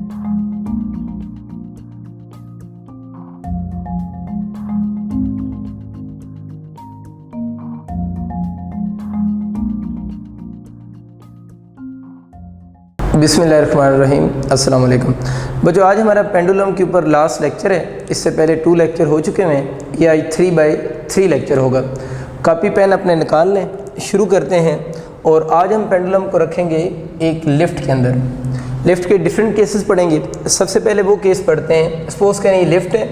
बिस्मिल्लाहिर्रहमानिर्रहीम। अस्सलाम वालेकुम बच्चों, आज हमारा पेंडुलम के ऊपर लास्ट लेक्चर है। इससे पहले 2 लेक्चर हो चुके हैं। ये आज 3/3 लेक्चर होगा। कॉपी पेन अपने निकाल लें, शुरू करते हैं। और आज हम पेंडुलम को रखेंगे एक लिफ्ट के अंदर। लिफ्ट के डिफरेंट केसेस पढ़ेंगे। सबसे पहले वो केस पढ़ते हैं। सपोज़ करें ये लिफ्ट है,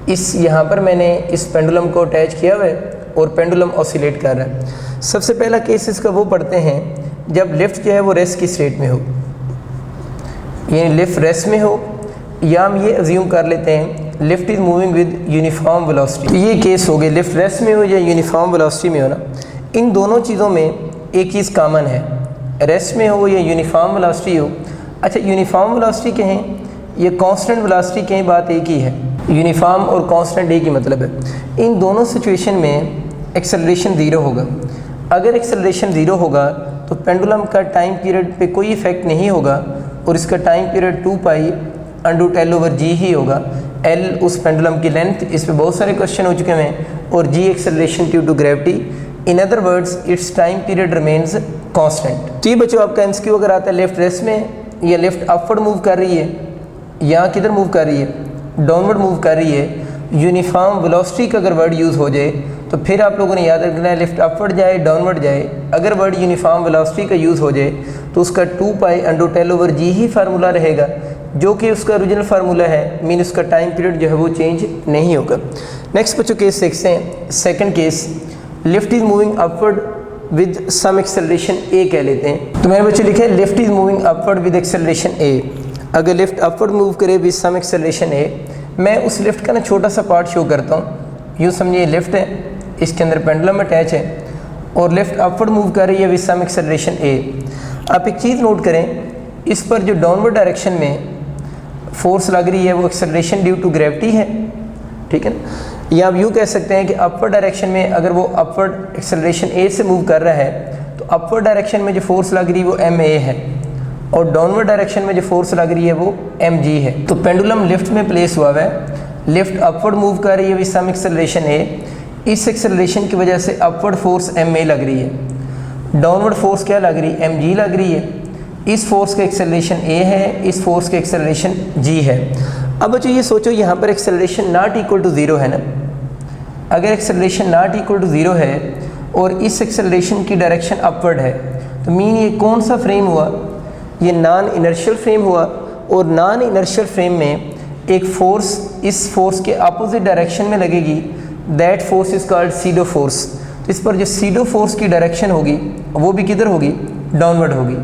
इस यहाँ पर मैंने इस पेंडुलम को अटैच किया हुआ है और पेंडुलम ऑसिलेट कर रहा है। सबसे पहला केस इसका वो पढ़ते हैं जब लिफ्ट जो है वो रेस्ट की स्टेट में हो, यानी लिफ्ट रेस्ट में हो, या हम ये अज्यूम कर लेते हैं lift is moving with uniform velocity. ये केस हो गए, लिफ्ट रेस्ट में हो या यूनिफॉर्म वेलोसिटी में हो ना। इन दोनों चीज़ों में एक चीज़ कॉमन है, रेस्ट में हो या यूनिफॉर्म वेलोसिटी हो। अच्छा, यूनिफॉर्म वेलोसिटी कहें या कांस्टेंट वेलोसिटी कहें, बात एक ही है। यूनिफॉर्म और कांस्टेंट एक ही मतलब है। इन दोनों सिचुएशन में एक्सेलरेशन ज़ीरो होगा। अगर एक्सेलरेशन ज़ीरो होगा तो पेंडुलम का टाइम पीरियड पे कोई इफ़ेक्ट नहीं होगा और इसका टाइम पीरियड 2π√L/g ही होगा। L उस पेंडुलम की लेंथ, इस पे बहुत सारे क्वेश्चन हो चुके हैं, और g acceleration due to gravity. In other words it's time period remains constant. तो ये बच्चों आपका MCQ अगर आता है लिफ्ट रेस्ट में या लिफ्ट अपवर्ड मूव कर रही है या किधर मूव कर रही है, डाउनवर्ड मूव कर रही है, यूनिफॉर्म वेलोसिटी का अगर वर्ड यूज़ हो जाए तो फिर आप लोगों ने याद रखना है लिफ्ट अपवर्ड जाए डाउनवर्ड जाए, अगर वर्ड यूनिफॉर्म वेलोसिटी का यूज़ हो जाए तो उसका 2π√L/g ही फार्मूला रहेगा, जो कि उसका ओरिजिनल फार्मूला है। मीन उसका टाइम पीरियड जो है वो चेंज नहीं होगा। नेक्स्ट बच्चों केस देखते हैं। Second case, lift is moving upward with some acceleration A कह लेते हैं। तो मैंने बच्चों लिखा है lift is moving upward with acceleration A. अगर लिफ्ट अपवर्ड मूव करे विद सम एक्सेलरेशन ए, मैं उस लिफ्ट का ना छोटा सा पार्ट शो करता हूँ। यूँ समझिए लिफ्ट है, इसके अंदर पेंडुलम अटैच है और लिफ्ट अपवर्ड मूव कर रही है विद सम एक्सेलरेशन ए। आप एक चीज़ नोट करें, इस पर जो डाउनवर्ड डायरेक्शन में फोर्स लग रही है वो एक्सेलरेशन ड्यू टू ग्रेविटी है, ठीक है ना। या आप यूँ कह सकते हैं कि अपवर्ड डायरेक्शन में अगर वो अपवर्ड एक्सेलरेशन ए से मूव कर रहा है तो अपवर्ड डायरेक्शन में जो फोर्स लग रही है वो ma है और डाउनवर्ड डायरेक्शन में जो फोर्स लग रही है वो mg है। तो पेंडुलम लिफ्ट में प्लेस हुआ है, लिफ्ट अपवर्ड मूव कर रही है विद सम एक्सेलरेशन ए। इस एक्सेलरेशन की वजह से अपवर्ड फोर्स ma लग रही है, डाउनवर्ड फोर्स क्या लग रही है, mg लग रही है। इस फोर्स का एक्सेलरेशन a है, इस फोर्स का एक्सेलरेशन g है। अब बच्चों ये सोचो यहाँ पर एक्सेलरेशन नॉट इक्वल टू 0 है ना। अगर एक्सेलरेशन नॉट इक्वल टू 0 है और इस एक्सेलरेशन की डायरेक्शन अपवर्ड है तो मीन ये कौन सा फ्रेम हुआ, ये नॉन इनर्शियल फ्रेम हुआ। और नॉन इनर्शियल फ्रेम में एक फोर्स इस फोर्स के अपोजिट डायरेक्शन में लगेगी, that force is called SIDO force. तो इस पर जो सीडो फोर्स की डायरेक्शन होगी वो भी किधर होगी, डाउनवर्ड होगी।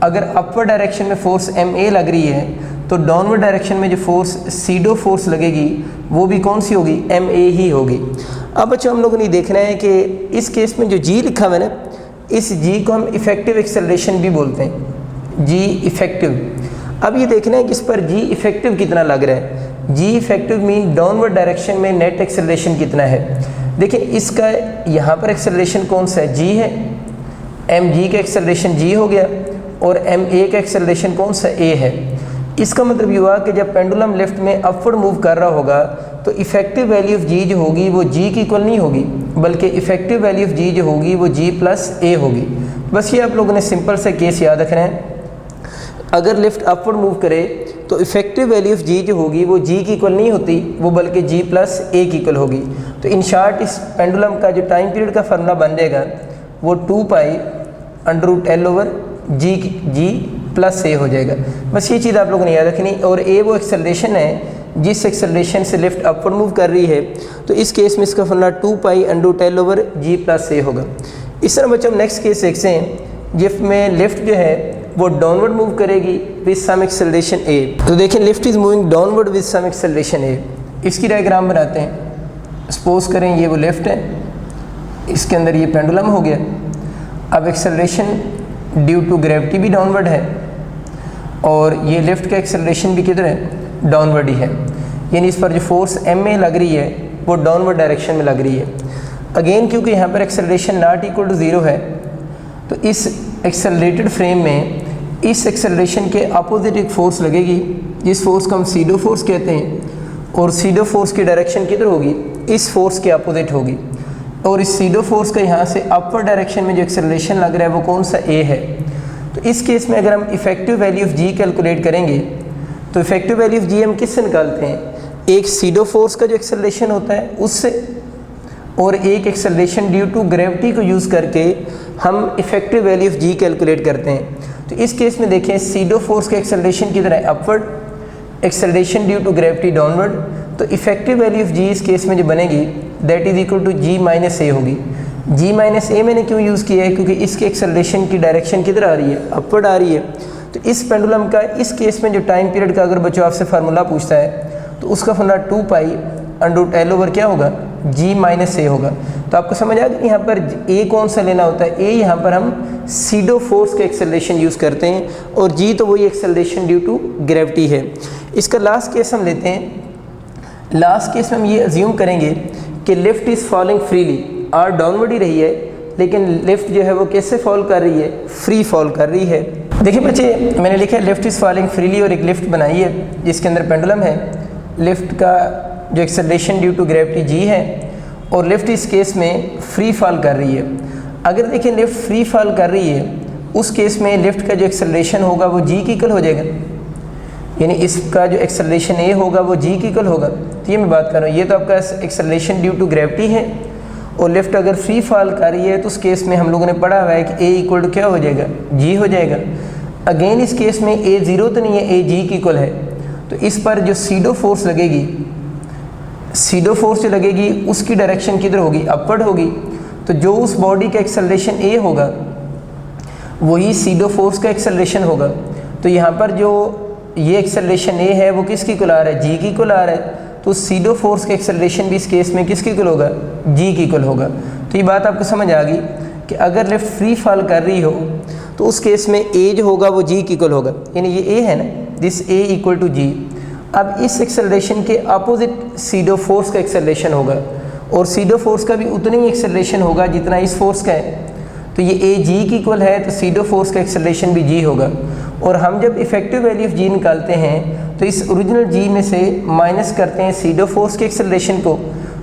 अगर अपवर्ड डायरेक्शन में फोर्स ma लग रही है तो डाउनवर्ड डायरेक्शन में जो फोर्स सीडो फोर्स लगेगी वो भी कौन सी होगी, ma ही होगी। अब बच्चों हम लोगों ने देखना है कि इस केस में जो g लिखा हुआ है ना, इस g को हम इफेक्टिव एक्सेलरेशन भी बोलते हैं, g इफेक्टिव। अब ये देखना है कि इस पर g इफेक्टिव कितना लग रहा है। g effective mean downward direction में नेट एक्सेलरेशन कितना है। देखिए इसका यहाँ पर एक्सेलरेशन कौन सा है, g है, mg का एक्सेलरेशन g हो गया और ma का एक्सेलरेशन कौन सा a है। इसका मतलब ये हुआ कि जब पेंडुलम लिफ्ट में अपवर्ड मूव कर रहा होगा तो इफेक्टिव वैल्यू ऑफ g जो होगी वो g की इक्वल नहीं होगी, बल्कि इफेक्टिव वैल्यू ऑफ g जो होगी वो g प्लस a होगी। बस ये आप लोगों ने सिंपल सा केस याद रखना है। अगर लिफ्ट अपवर्ड मूव करे तो इफेक्टिव वैल्यू ऑफ g जो होगी वो g की इक्वल नहीं होती, वो बल्कि g प्लस a की इक्वल होगी। तो इन शॉर्ट इस पेंडुलम का जो टाइम पीरियड का फार्मूला बन जाएगा वो 2π√L/g प्लस a हो जाएगा। बस ये चीज़ आप लोगों ने याद रखनी। और a वो एक्सेलरेशन है जिस एक्सेलरेशन से लिफ्ट अपवर्ड मूव कर रही है, तो इस केस में इसका फार्मूला 2π√L/g प्लस a होगा। इस तरह बच्चों हम नेक्स्ट केस देखते हैं जिसमें लिफ्ट जो है वो डाउनवर्ड मूव करेगी विद सम एक्सेलरेशन a। तो देखें lift is moving downward with some acceleration a। इसकी डायग्राम बनाते हैं। सपोज करें ये वो लिफ्ट है, इसके अंदर ये पेंडुलम हो गया। अब एक्सेलरेशन ड्यू टू ग्रेविटी भी डाउनवर्ड है और ये लिफ्ट का एक्सेलरेशन भी किधर है, डाउनवर्ड ही है। यानी इस पर जो फोर्स ma लग रही है वो डाउनवर्ड डायरेक्शन में लग रही है। अगेन क्योंकि यहाँ पर एक्सेलरेशन नॉट इक्वल टू 0 है तो इस एक्सेलरेटेड फ्रेम में इस एक्सेलरेशन के अपोजिट एक फोर्स लगेगी, जिस फोर्स को हम सीडो फोर्स कहते हैं, और सीडो फोर्स की डायरेक्शन किधर होगी, इस फोर्स के अपोजिट होगी। और इस सीडो फोर्स का यहाँ से अपवर्ड डायरेक्शन में जो एक्सेलरेशन लग रहा है वो कौन सा ए है। तो इस केस में अगर हम effective value of g calculate करेंगे तो इफेक्टिव वैल्यू ऑफ जी हम किससे निकालते हैं, एक सीडो फोर्स का जो एक्सेलरेशन होता है उससे, और एक एक्सेलरेशन ड्यू टू ग्रेविटी को यूज़ करके हम effective value of g calculate करते हैं। तो इस केस में देखें सीडो फोर्स का एक्सेलरेशन किधर है, upward, acceleration due to gravity downward. तो इफेक्टिव वैल्यू ऑफ जी इस केस में जो बनेगी that is equal to G minus A होगी। जी माइनस ए मैंने क्यों यूज़ किया है, क्योंकि इसके एक्सेलरेशन की डायरेक्शन किधर आ रही है, अपवर्ड आ रही है। तो इस पेंडुलम का इस केस में जो टाइम पीरियड का अगर बच्चों आपसे फार्मूला पूछता है तो उसका formula 2 pi under L over क्या होगा, जी माइनस ए होगा। तो आपको समझ आ गया यहाँ पर ए कौन सा लेना होता है, ए यहाँ पर हम सीडो फोर्स का एक्सेलरेशन यूज़ करते हैं, और जी तो वही एक्सेलरेशन ड्यू टू ग्रेविटी है। इसका लास्ट केस हम लेते हैं। लास्ट केस में हम ये अज्यूम करेंगे कि lift is falling freely, or downward ही रही है, लेकिन लिफ्ट जो है वो कैसे फॉल कर रही है, फ्री फॉल कर रही है। देखिए बच्चे, मैंने लिखा है लिफ्ट इज़ फॉलिंग फ्रीली, और एक लिफ्ट बनाई है जिसके अंदर पेंडुलम है। लिफ्ट का जो acceleration due to gravity G है, और लिफ्ट इस केस में फ्री फॉल कर रही है। अगर देखिए लिफ्ट फ्री फॉल कर रही है, उस केस में लिफ्ट का जो एक्सेलरेशन होगा वो जी की इक्वल हो जाएगा, यानी इसका जो एक्सेलरेशन ए होगा वो जी की इक्वल होगा। तो ये मैं बात कर रहा हूँ, ये तो आपका एक्सेलरेशन ड्यू टू ग्रेविटी है, और लिफ्ट अगर फ्री फॉल कर रही है तो उस केस में हम लोगों ने पढ़ा हुआ है कि ए इक्वल टू क्या हो जाएगा, जी हो जाएगा। अगेन इस केस में ए ज़ीरो तो नहीं है, ए जी की इक्वल है। तो इस पर जो सीडो फोर्स लगेगी, सीडो फोर्स जो लगेगी उसकी डायरेक्शन किधर होगी, अपवर्ड होगी। तो जो उस बॉडी का एक्सेलरेशन ए होगा वही सीडो फोर्स का एक्सेलरेशन होगा। तो यहाँ पर जो ये एक्सेलरेशन ए है वो किसकी इक्वल आ रहा है, जी की इक्वल आ रहा है। तो सीडो फोर्स का एक्सेलरेशन भी इस केस में किसकी इक्वल होगा, जी की इक्वल होगा। तो ये बात आपको समझ आ गई कि अगर लिफ्ट फ्री फॉल कर रही हो तो उस केस में ए जो होगा वो जी की इक्वल होगा, यानी ये ए है ना, दिस ए इक्वल टू जी। अब इस एक्सेलरेशन के अपोजिट सीडो फोर्स का एक्सेलरेशन होगा, और सीडो फोर्स का भी उतना ही एक्सेलरेशन होगा जितना इस फोर्स का है। तो ये ए जी की इक्वल है, तो सीडो फोर्स का एक्सेलरेशन भी जी होगा। और हम जब इफेक्टिव वैल्यू ऑफ जी निकालते हैं तो इस ओरिजिनल जी में से माइनस करते हैं सीडो फोर्स के एक्सेलरेशन को,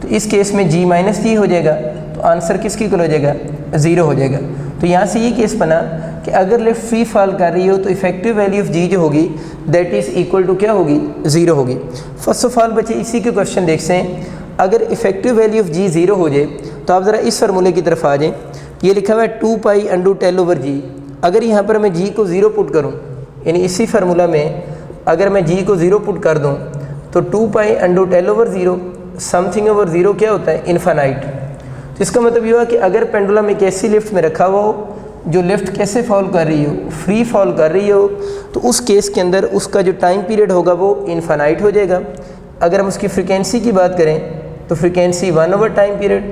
तो इस केस में जी माइनस जी हो जाएगा। तो आंसर किसकी इक्वल हो जाएगा, ज़ीरो हो जाएगा। तो यहाँ से ये केस बना कि अगर लिफ्ट फ्री फॉल कर रही हो तो इफेक्टिव वैल्यू ऑफ जी जो होगी दैट इज़ इक्वल टू क्या होगी, ज़ीरो होगी। फर्स्ट ऑफ ऑल बच्चे इसी के क्वेश्चन देखते हैं। अगर effective value of g zero हो जाए तो आप ज़रा इस फार्मूले की तरफ आ जाएँ। ये लिखा हुआ है 2 पाई अंडर टेल ओवर जी। अगर यहाँ पर मैं जी को ज़ीरो पुट करूँ, यानी इसी फार्मूला में अगर मैं जी को ज़ीरो पुट कर दूँ तो 2 pi under tell over zero, something over zero क्या होता है, इन्फानाइट। तो इसका मतलब ये हुआ कि अगर पेंडुलम एक ऐसी लिफ्ट में रखा हुआ हो जो लिफ्ट कैसे फॉल कर रही हो, फ्री फॉल कर रही हो, तो उस केस के अंदर उसका जो टाइम पीरियड होगा वो इन्फानाइट हो जाएगा। अगर हम उसकी फ्रीक्वेंसी की बात करें तो frequency 1 over time period,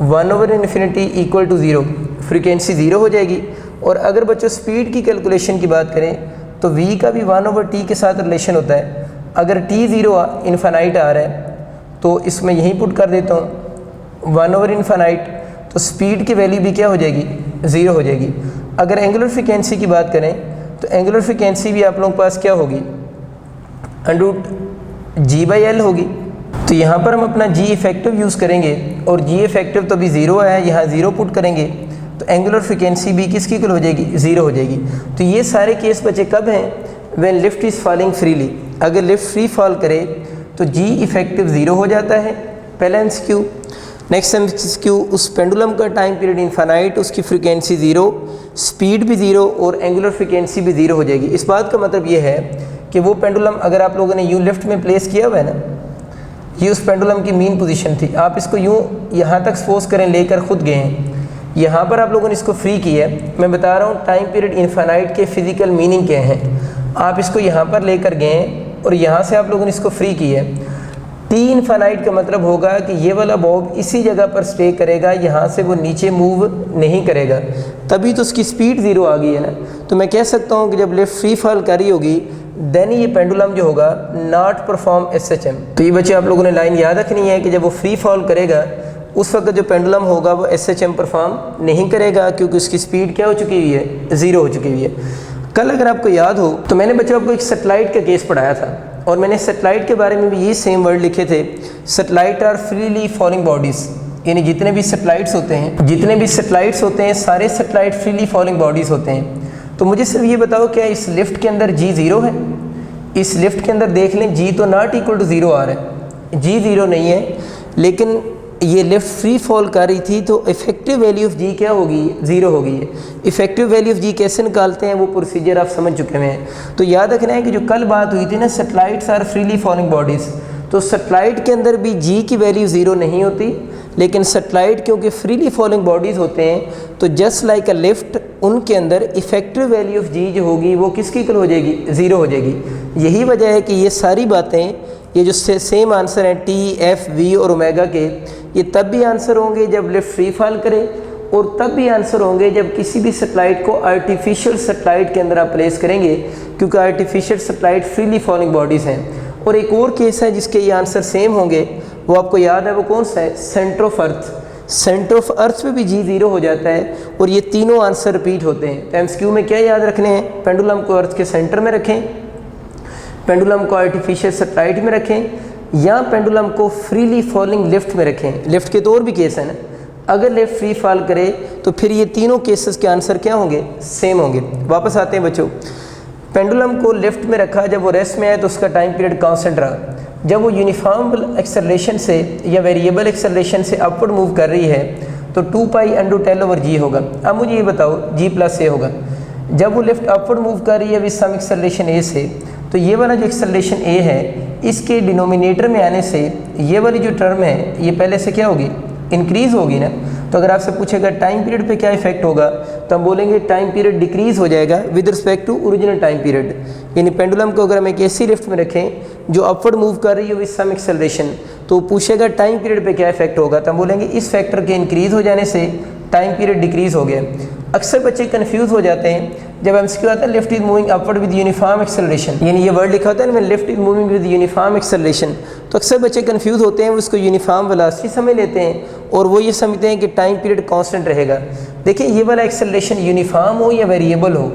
1 over infinity equal to zero, frequency zero हो जाएगी। और अगर बच्चों स्पीड की कैलकुलेशन की बात करें तो v का भी 1 ओवर टी के साथ रिलेशन होता है। अगर t ज़ीरो इन्फानाइट आ रहा है तो इसमें यहीं पुट कर देता हूँ 1 ओवर इन्फानाइट, तो स्पीड की वैल्यू भी क्या हो जाएगी, ज़ीरो हो जाएगी। अगर एंगुलर फ्रीक्वेंसी की बात करें तो एंगुलर फ्रीक्वेंसी भी आप लोगों के पास क्या होगी, अंडर जी बाई एल होगी। तो यहाँ पर हम अपना जी इफेक्टिव यूज़ करेंगे, और जी इफेक्टिव तो अभी ज़ीरो है, यहाँ ज़ीरो पुट करेंगे तो एंगुलर फ्रीक्वेंसी भी किसकी इक्वल हो जाएगी, ज़ीरो हो जाएगी। तो ये सारे केस बच्चे कब हैं, when lift is falling freely. अगर लिफ्ट फ्री फॉल करे तो जी इफेक्टिव ज़ीरो हो जाता है, पहला एमसीक्यू। नेक्स्ट एमसीक्यू, उस पेंडुलम का टाइम पीरियड इन्फानाइट, उसकी फ्रीक्वेंसी ज़ीरो, स्पीड भी ज़ीरो और एंगुलर फ्रीक्वेंसी भी ज़ीरो हो जाएगी। इस बात का मतलब ये है कि वो पेंडुलम अगर आप लोगों ने यूँ लिफ्ट में प्लेस किया हुआ है ना, ये उस पेंडुलम की मीन पोजीशन थी, आप इसको यूँ यहाँ तक सपोज करें लेकर खुद गए हैं, यहाँ पर आप लोगों ने इसको फ्री किया है। मैं बता रहा हूँ टाइम पीरियड इन्फानाइट के फिजिकल मीनिंग क्या हैं। आप इसको यहाँ पर लेकर गए और यहाँ से आप लोगों ने इसको फ्री किया है। टी इन्फानाइट का मतलब होगा कि ये वाला बॉब इसी जगह पर स्टे करेगा, यहाँ से वो नीचे मूव नहीं करेगा, तभी तो उसकी स्पीड ज़ीरो आ गई है ना। तो मैं कह सकता हूँ कि जब लिफ्ट फ्री फॉल कर रही होगी देन ये पेंडुलम जो होगा नॉट परफॉर्म एसएचएम। तो ये बच्चे आप लोगों ने लाइन याद रखनी है कि जब वो फ्री फॉल करेगा उस वक्त जो पेंडुलम होगा वो एसएचएम परफॉर्म नहीं करेगा, क्योंकि उसकी स्पीड क्या हो चुकी हुई है, ज़ीरो हो चुकी हुई है। कल अगर आपको याद हो तो मैंने बच्चों आपको एक सेटेलाइट का केस पढ़ाया था और मैंने सेटेलाइट के बारे में भी ये सेम वर्ड लिखे थे, satellite are freely falling bodies, यानी जितने भी सेटेलाइट्स होते हैं सारे सेटेलाइट फ्रीली फॉलिंग बॉडीज़ होते हैं। तो मुझे सिर्फ ये बताओ, क्या इस लिफ्ट के अंदर जी ज़ीरो है? इस लिफ्ट के अंदर देख लें जी तो नॉट इक्वल टू ज़ीरो आ रहा है, जी ज़ीरो नहीं है, लेकिन ये लिफ्ट फ्री फॉल कर रही थी तो इफेक्टिव वैल्यू ऑफ जी क्या होगी? ज़ीरो होगी है। इफेक्टिव वैल्यू ऑफ जी कैसे निकालते हैं वो प्रोसीजर आप समझ चुके हैं। तो याद रखना है कि जो कल बात हुई थी ना, satellites are freely falling bodies, तो सेटेलाइट के अंदर भी जी की वैल्यू ज़ीरो नहीं होती, लेकिन सेटेलाइट क्योंकि फ्रीली फॉलिंग बॉडीज़ होते हैं तो जस्ट लाइक अ लिफ्ट उनके अंदर इफेक्टिव वैल्यू ऑफ जी जो होगी वो किसकी इक्वल हो जाएगी? ज़ीरो हो जाएगी। यही वजह है कि ये सारी बातें, ये जो सेम आंसर हैं टी, एफ, वी और ओमेगा के, ये तब भी आंसर होंगे जब लिफ्ट फ्री फॉल करे और तब भी आंसर होंगे जब किसी भी सेटेलाइट को आर्टिफिशियल सेटेलाइट के अंदर आप प्लेस करेंगे, क्योंकि artificial satellite freely falling bodies हैं। और एक और केस है जिसके ये आंसर सेम होंगे, वो आपको याद है, वो कौन सा है? Centre of earth. Centre of earth पे भी जी ज़ीरो हो जाता है और ये तीनों आंसर रिपीट होते हैं। तो एमसीक्यू में क्या याद रखने हैं? पेंडुलम को अर्थ के सेंटर में रखें, पेंडुलम को आर्टिफिशियल सेटेलाइट में रखें, या पेंडुलम को फ्रीली फॉलिंग लिफ्ट में रखें। लिफ्ट के तो और भी केस है ना, अगर लिफ्ट फ्री फॉल करे तो फिर ये तीनों केसेस के आंसर क्या होंगे? सेम होंगे। वापस आते हैं बच्चों, पेंडुलम को लिफ्ट में रखा, जब वो रेस्ट में आया तो उसका टाइम पीरियड कांस्टेंट रहा। जब वो यूनिफॉर्म एक्सेलरेशन से या वेरिएबल एक्सेलरेशन से अपवर्ड मूव कर रही है तो 2 पाई अंडू टेल ओवर जी होगा। अब मुझे ये बताओ, जी प्लस ए होगा। जब वो लिफ्ट अपवर्ड मूव कर रही है विद सम एक्सेलरेशन ए से, तो ये वाला जो एक्सेलरेशन ए है इसके डिनोमिनेटर में आने से ये वाली जो टर्म है ये पहले से क्या होगी? इंक्रीज़ होगी ना। तो अगर आपसे पूछेगा टाइम पीरियड पे क्या इफेक्ट होगा, तो हम बोलेंगे टाइम पीरियड डिक्रीज़ हो जाएगा with respect to original time period. यानी पेंडुलम को अगर हम एक ऐसी लिफ्ट में रखें जो अपवर्ड मूव कर रही है विद सम एक्सेलरेशन, तो पूछेगा टाइम पीरियड पे क्या इफेक्ट होगा, तो हम बोलेंगे इस फैक्टर के इंक्रीज़ हो जाने से टाइम पीरियड डिक्रीज़ हो गया। अक्सर बच्चे कंफ्यूज हो जाते हैं जब एमसीक्यू आता है lift is moving upward with uniform acceleration, यानी ये वर्ड लिखा होता है ना, lift is moving with uniform acceleration, तो अक्सर बच्चे कंफ्यूज होते हैं, वो उसको यूनिफॉर्म वेलोसिटी समझ लेते हैं और वो ये समझते हैं कि टाइम पीरियड कांस्टेंट रहेगा। देखिए ये वाला एक्सेलरेशन यूनिफॉर्म हो या वेरिएबल हो,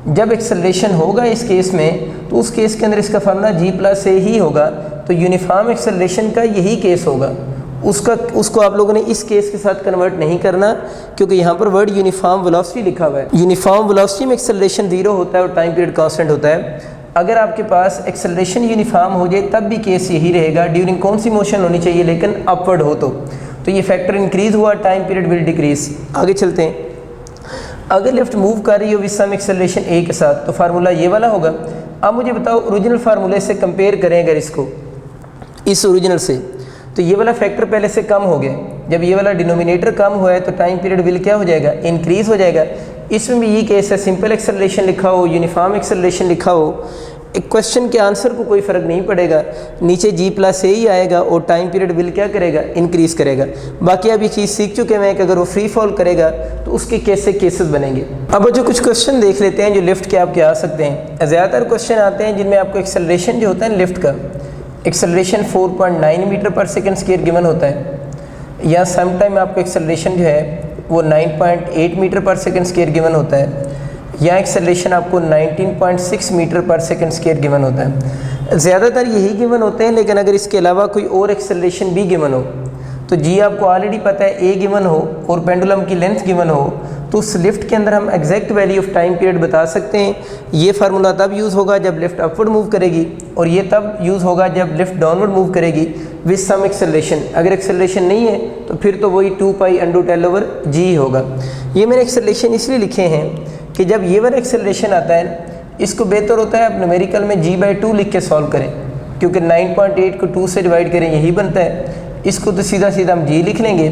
जब एक्सेलरेशन होगा इस केस में तो उस केस के अंदर इसका फार्मूला जी प्लस ए ही होगा। तो यूनिफॉर्म एक्सेलरेशन का यही केस होगा, उसको आप लोगों ने इस केस के साथ कन्वर्ट नहीं करना, क्योंकि यहाँ पर वर्ड यूनिफॉर्म वेलोसिटी लिखा हुआ है। यूनिफॉर्म वेलोसिटी में एक्सेलरेशन ज़ीरो होता है और टाइम पीरियड कांस्टेंट होता है। अगर आपके पास एक्सेलरेशन यूनिफॉर्म हो जाए तब भी केस यही रहेगा, ड्यूरिंग कौन सी मोशन होनी चाहिए, लेकिन अपवर्ड हो तो ये फैक्टर इंक्रीज़ हुआ, टाइम पीरियड विल डिक्रीज। आगे चलते हैं, अगर लिफ्ट मूव कर रही हो विद सम एक्सेलरेशन ए के साथ तो फार्मूला ये वाला होगा। अब मुझे बताओ ओरिजिनल फार्मूले से कंपेयर करें अगर इसको इस ओरिजिनल से, तो ये वाला फैक्टर पहले से कम हो गया। जब ये वाला डिनोमिनेटर कम हुआ है तो टाइम पीरियड विल क्या हो जाएगा? इंक्रीज़ हो जाएगा। इसमें भी ये केस है, सिंपल एक्सेलरेशन लिखा हो, यूनिफॉर्म एक्सेलरेशन लिखा हो, एक क्वेश्चन के आंसर को कोई फ़र्क नहीं पड़ेगा, नीचे जी प्लस ए ही आएगा और टाइम पीरियड विल क्या करेगा? इंक्रीज़ करेगा। बाकी आप ये चीज़ सीख चुके हैं कि अगर वो फ्री फॉल करेगा तो उसके केसेस बनेंगे। अब जो कुछ क्वेश्चन देख लेते हैं जो लिफ्ट के आपके आ सकते हैं। ज़्यादातर क्वेश्चन आते हैं जिनमें आपको एक्सेलरेशन जो होता है लिफ्ट का, acceleration 4.9 metre per second square given होता है, या सम टाइम आपको एक्सेलरेशन जो है वो 9.8 metre per second square given होता है, या एक्सेलरेशन आपको 19.6 metre per second square given होता है। ज़्यादातर यही गिवन होते हैं, लेकिन अगर इसके अलावा कोई और एक्सेलरेशन भी गिवन हो तो जी आपको ऑलरेडी पता है ए गिवन हो और पेंडुलम की लेंथ गिवन हो, तो उस लिफ्ट के अंदर हम exact value of time period बता सकते हैं। ये फार्मूला तब यूज़ होगा जब लिफ्ट अपवर्ड मूव करेगी, और ये तब यूज़ होगा जब लिफ्ट डाउनवर्ड मूव करेगी विद सम एक्सेलरेशन। अगर एक्सेलरेशन नहीं है तो फिर तो वही 2 पाई अंडू टेल ओवर जी होगा। ये मैंने एक्सेलरेशन इसलिए लिखे हैं कि जब ये वाला एक्सेलरेशन आता है इसको बेहतर होता है आप न्यूमेरिकल में g/2 लिख के सॉल्व करें, क्योंकि 9.8 को 2 से डिवाइड करें यही बनता है। इसको तो सीधा सीधा हम g लिख लेंगे,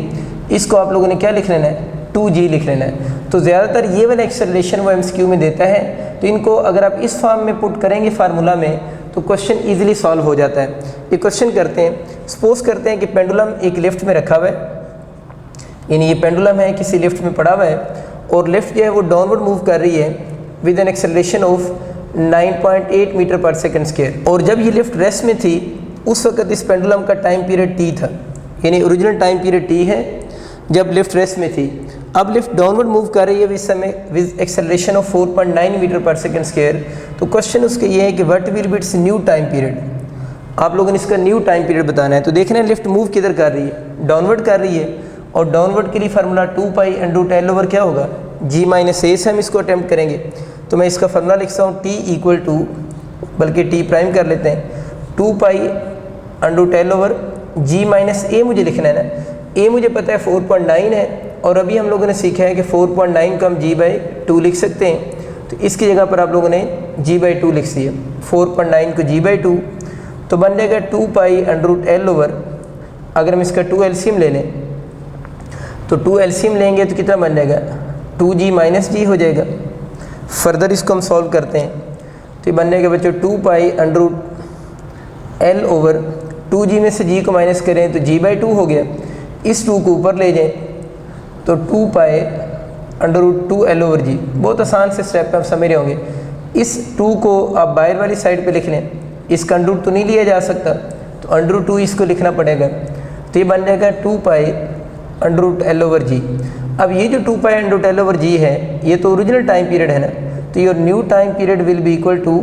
इसको आप लोगों ने क्या लिख लेना है? 2g लिख लेना है। तो ज़्यादातर ये वाला एक्सेलरेशन वो एमसीक्यू में देता है, तो इनको अगर आप इस फॉर्म में पुट करेंगे फार्मूला में तो क्वेश्चन ईजिली सॉल्व हो जाता है। ये क्वेश्चन करते हैं, सपोज करते हैं कि पेंडुलम एक लिफ्ट में रखा हुआ है, यानी ये पेंडुलम है किसी लिफ्ट में पड़ा हुआ है और लिफ्ट जो है वो डाउनवर्ड मूव कर रही है with an acceleration of 9.8 metre per second square. और जब ये लिफ्ट रेस्ट में थी उस वक्त इस पेंडुलम का टाइम पीरियड t था, यानी ओरिजिनल टाइम पीरियड t है। जब लिफ्ट रेस्ट में थी। अब लिफ्ट डाउनवर्ड मूव कर रही है इस समय with acceleration of 4.9 metre per second square. तो क्वेश्चन उसके ये है कि what will be it's new time period. आप लोगों ने इसका न्यू टाइम पीरियड बताना है। तो देखना है लिफ्ट मूव किधर कर रही है, डाउनवर्ड कर रही है, और डाउनवर्ड के लिए formula 2 pi under tell over क्या होगा g माइनस ए से हम इसको अटैम्प्ट करेंगे। तो मैं इसका फार्मूला लिखता हूँ t इक्वल टू, बल्कि t प्राइम कर लेते हैं, 2 pi under tell over g minus A मुझे लिखना है ना, a मुझे पता है 4.9 है, और अभी हम लोगों ने सीखा है कि 4.9 को हम g/2 लिख सकते हैं। तो इसकी जगह पर आप लोगों ने g/2 लिख दिया, 4.9 को g/2, तो बन जाएगा 2 pi under root L over. अगर हम इसका 2 एलसीएम ले लें तो 2 एलसीएम लेंगे तो कितना बन जाएगा 2g माइनस जी हो जाएगा। फर्दर इसको हम सॉल्व करते हैं तो ये बन जाएगा बच्चों 2 pi under root L over 2g में से g को माइनस करें तो g/2 हो गया। इस 2 को ऊपर ले जाएं तो 2 pi under root 2 L over G. बहुत आसान से स्टेप आप समझ रहे होंगे। इस 2 को आप बाहर वाली साइड पे लिख लें, इसका अंडर रूट तो नहीं लिया जा सकता, तो अंडर रूट 2 इसको लिखना पड़ेगा। तो ये बन जाएगा 2 pi under root L over G. अब ये जो 2 pi under root L over G है ये तो ओरिजिनल टाइम पीरियड है ना, तो your new time period will be equal to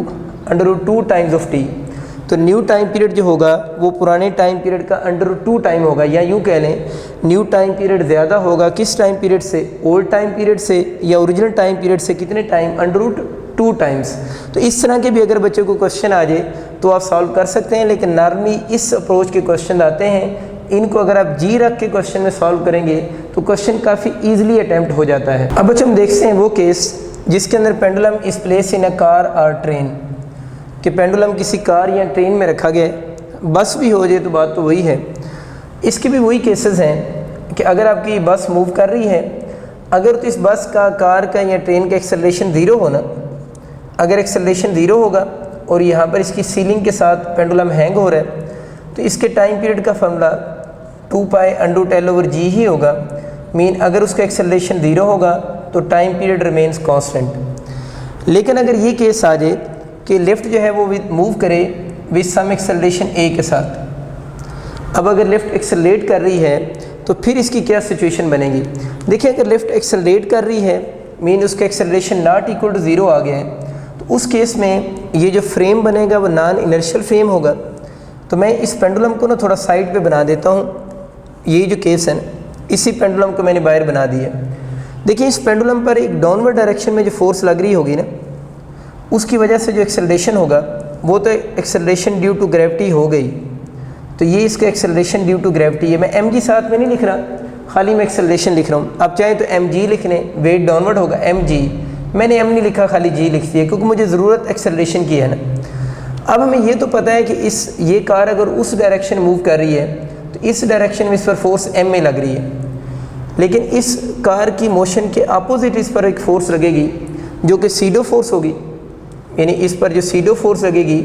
under root 2 times of T. तो न्यू टाइम पीरियड जो होगा वो पुराने टाइम पीरियड का अंडर रूट 2 टाइम होगा, या यूँ कह लें न्यू टाइम पीरियड ज़्यादा होगा किस टाइम पीरियड से, ओल्ड टाइम पीरियड से या ओरिजिनल टाइम पीरियड से कितने टाइम, अंडर रूट 2 टाइम्स। तो इस तरह के भी अगर बच्चों को क्वेश्चन आ जाए तो आप सॉल्व कर सकते हैं, लेकिन नॉर्मली इस अप्रोच के क्वेश्चन आते हैं, इनको अगर आप जी रख के क्वेश्चन में सॉल्व करेंगे तो क्वेश्चन काफ़ी ईजिली अटैम्प्ट हो जाता है। अब बच्चों हम देखते हैं वो केस जिसके अंदर pendulum is place in a car और ट्रेन, कि पेंडुलम किसी कार या ट्रेन में रखा गया है, बस भी हो जाए तो बात तो वही है। इसके भी वही केसेस हैं कि अगर आपकी बस मूव कर रही है, अगर तो इस बस का, कार का या ट्रेन का एक्सेलरेशन ज़ीरो होना, अगर एक्सेलरेशन ज़ीरो होगा और यहाँ पर इसकी सीलिंग के साथ पेंडुलम हैंग हो रहा है, तो इसके टाइम पीरियड का formula 2 pi under root L over G ही होगा। मीन अगर उसका एक्सेलरेशन ज़ीरो होगा तो टाइम पीरियड रिमेन्स कांस्टेंट। लेकिन अगर ये केस आ जाए कि लिफ्ट जो है वो मूव करे विद सम एक्सेलरेशन ए के साथ, अब अगर लिफ्ट एक्सेलरेट कर रही है तो फिर इसकी क्या सिचुएशन बनेगी। देखिए अगर लिफ्ट एक्सेलरेट कर रही है मीन उसका acceleration not equal to zero आ गया है, तो उस केस में ये जो फ्रेम बनेगा वो नॉन इनर्शियल फ्रेम होगा। तो मैं इस पेंडुलम को ना थोड़ा साइड पे बना देता हूँ। ये जो केस है इसी पेंडुलम को मैंने बाहर बना दिया। देखिए इस पेंडुलम पर एक डाउनवर्ड डायरेक्शन में जो फोर्स लग रही होगी ना, उसकी वजह से जो एक्सेलरेशन होगा वो तो एक्सेलरेशन ड्यू टू ग्रेविटी हो गई। तो ये इसका एक्सेलरेशन ड्यू टू ग्रेविटी है। मैं एम जी साथ में नहीं लिख रहा, खाली मैं एक्सेलरेशन लिख रहा हूँ। आप चाहें तो एम जी लिख लें, वेट डाउनवर्ड होगा एम जी। मैंने एम नहीं लिखा, खाली जी लिख दिया क्योंकि मुझे ज़रूरत एक्सेलरेशन की है ना। अब हमें ये तो पता है कि ये कार अगर उस डायरेक्शन मूव कर रही है तो इस डायरेक्शन में इस पर फोर्स एम में लग रही है, लेकिन इस कार की मोशन के अपोजिट इस पर एक फ़ोर्स लगेगी जो कि सीडो फोर्स होगी। यानी इस पर जो सीडो फोर्स लगेगी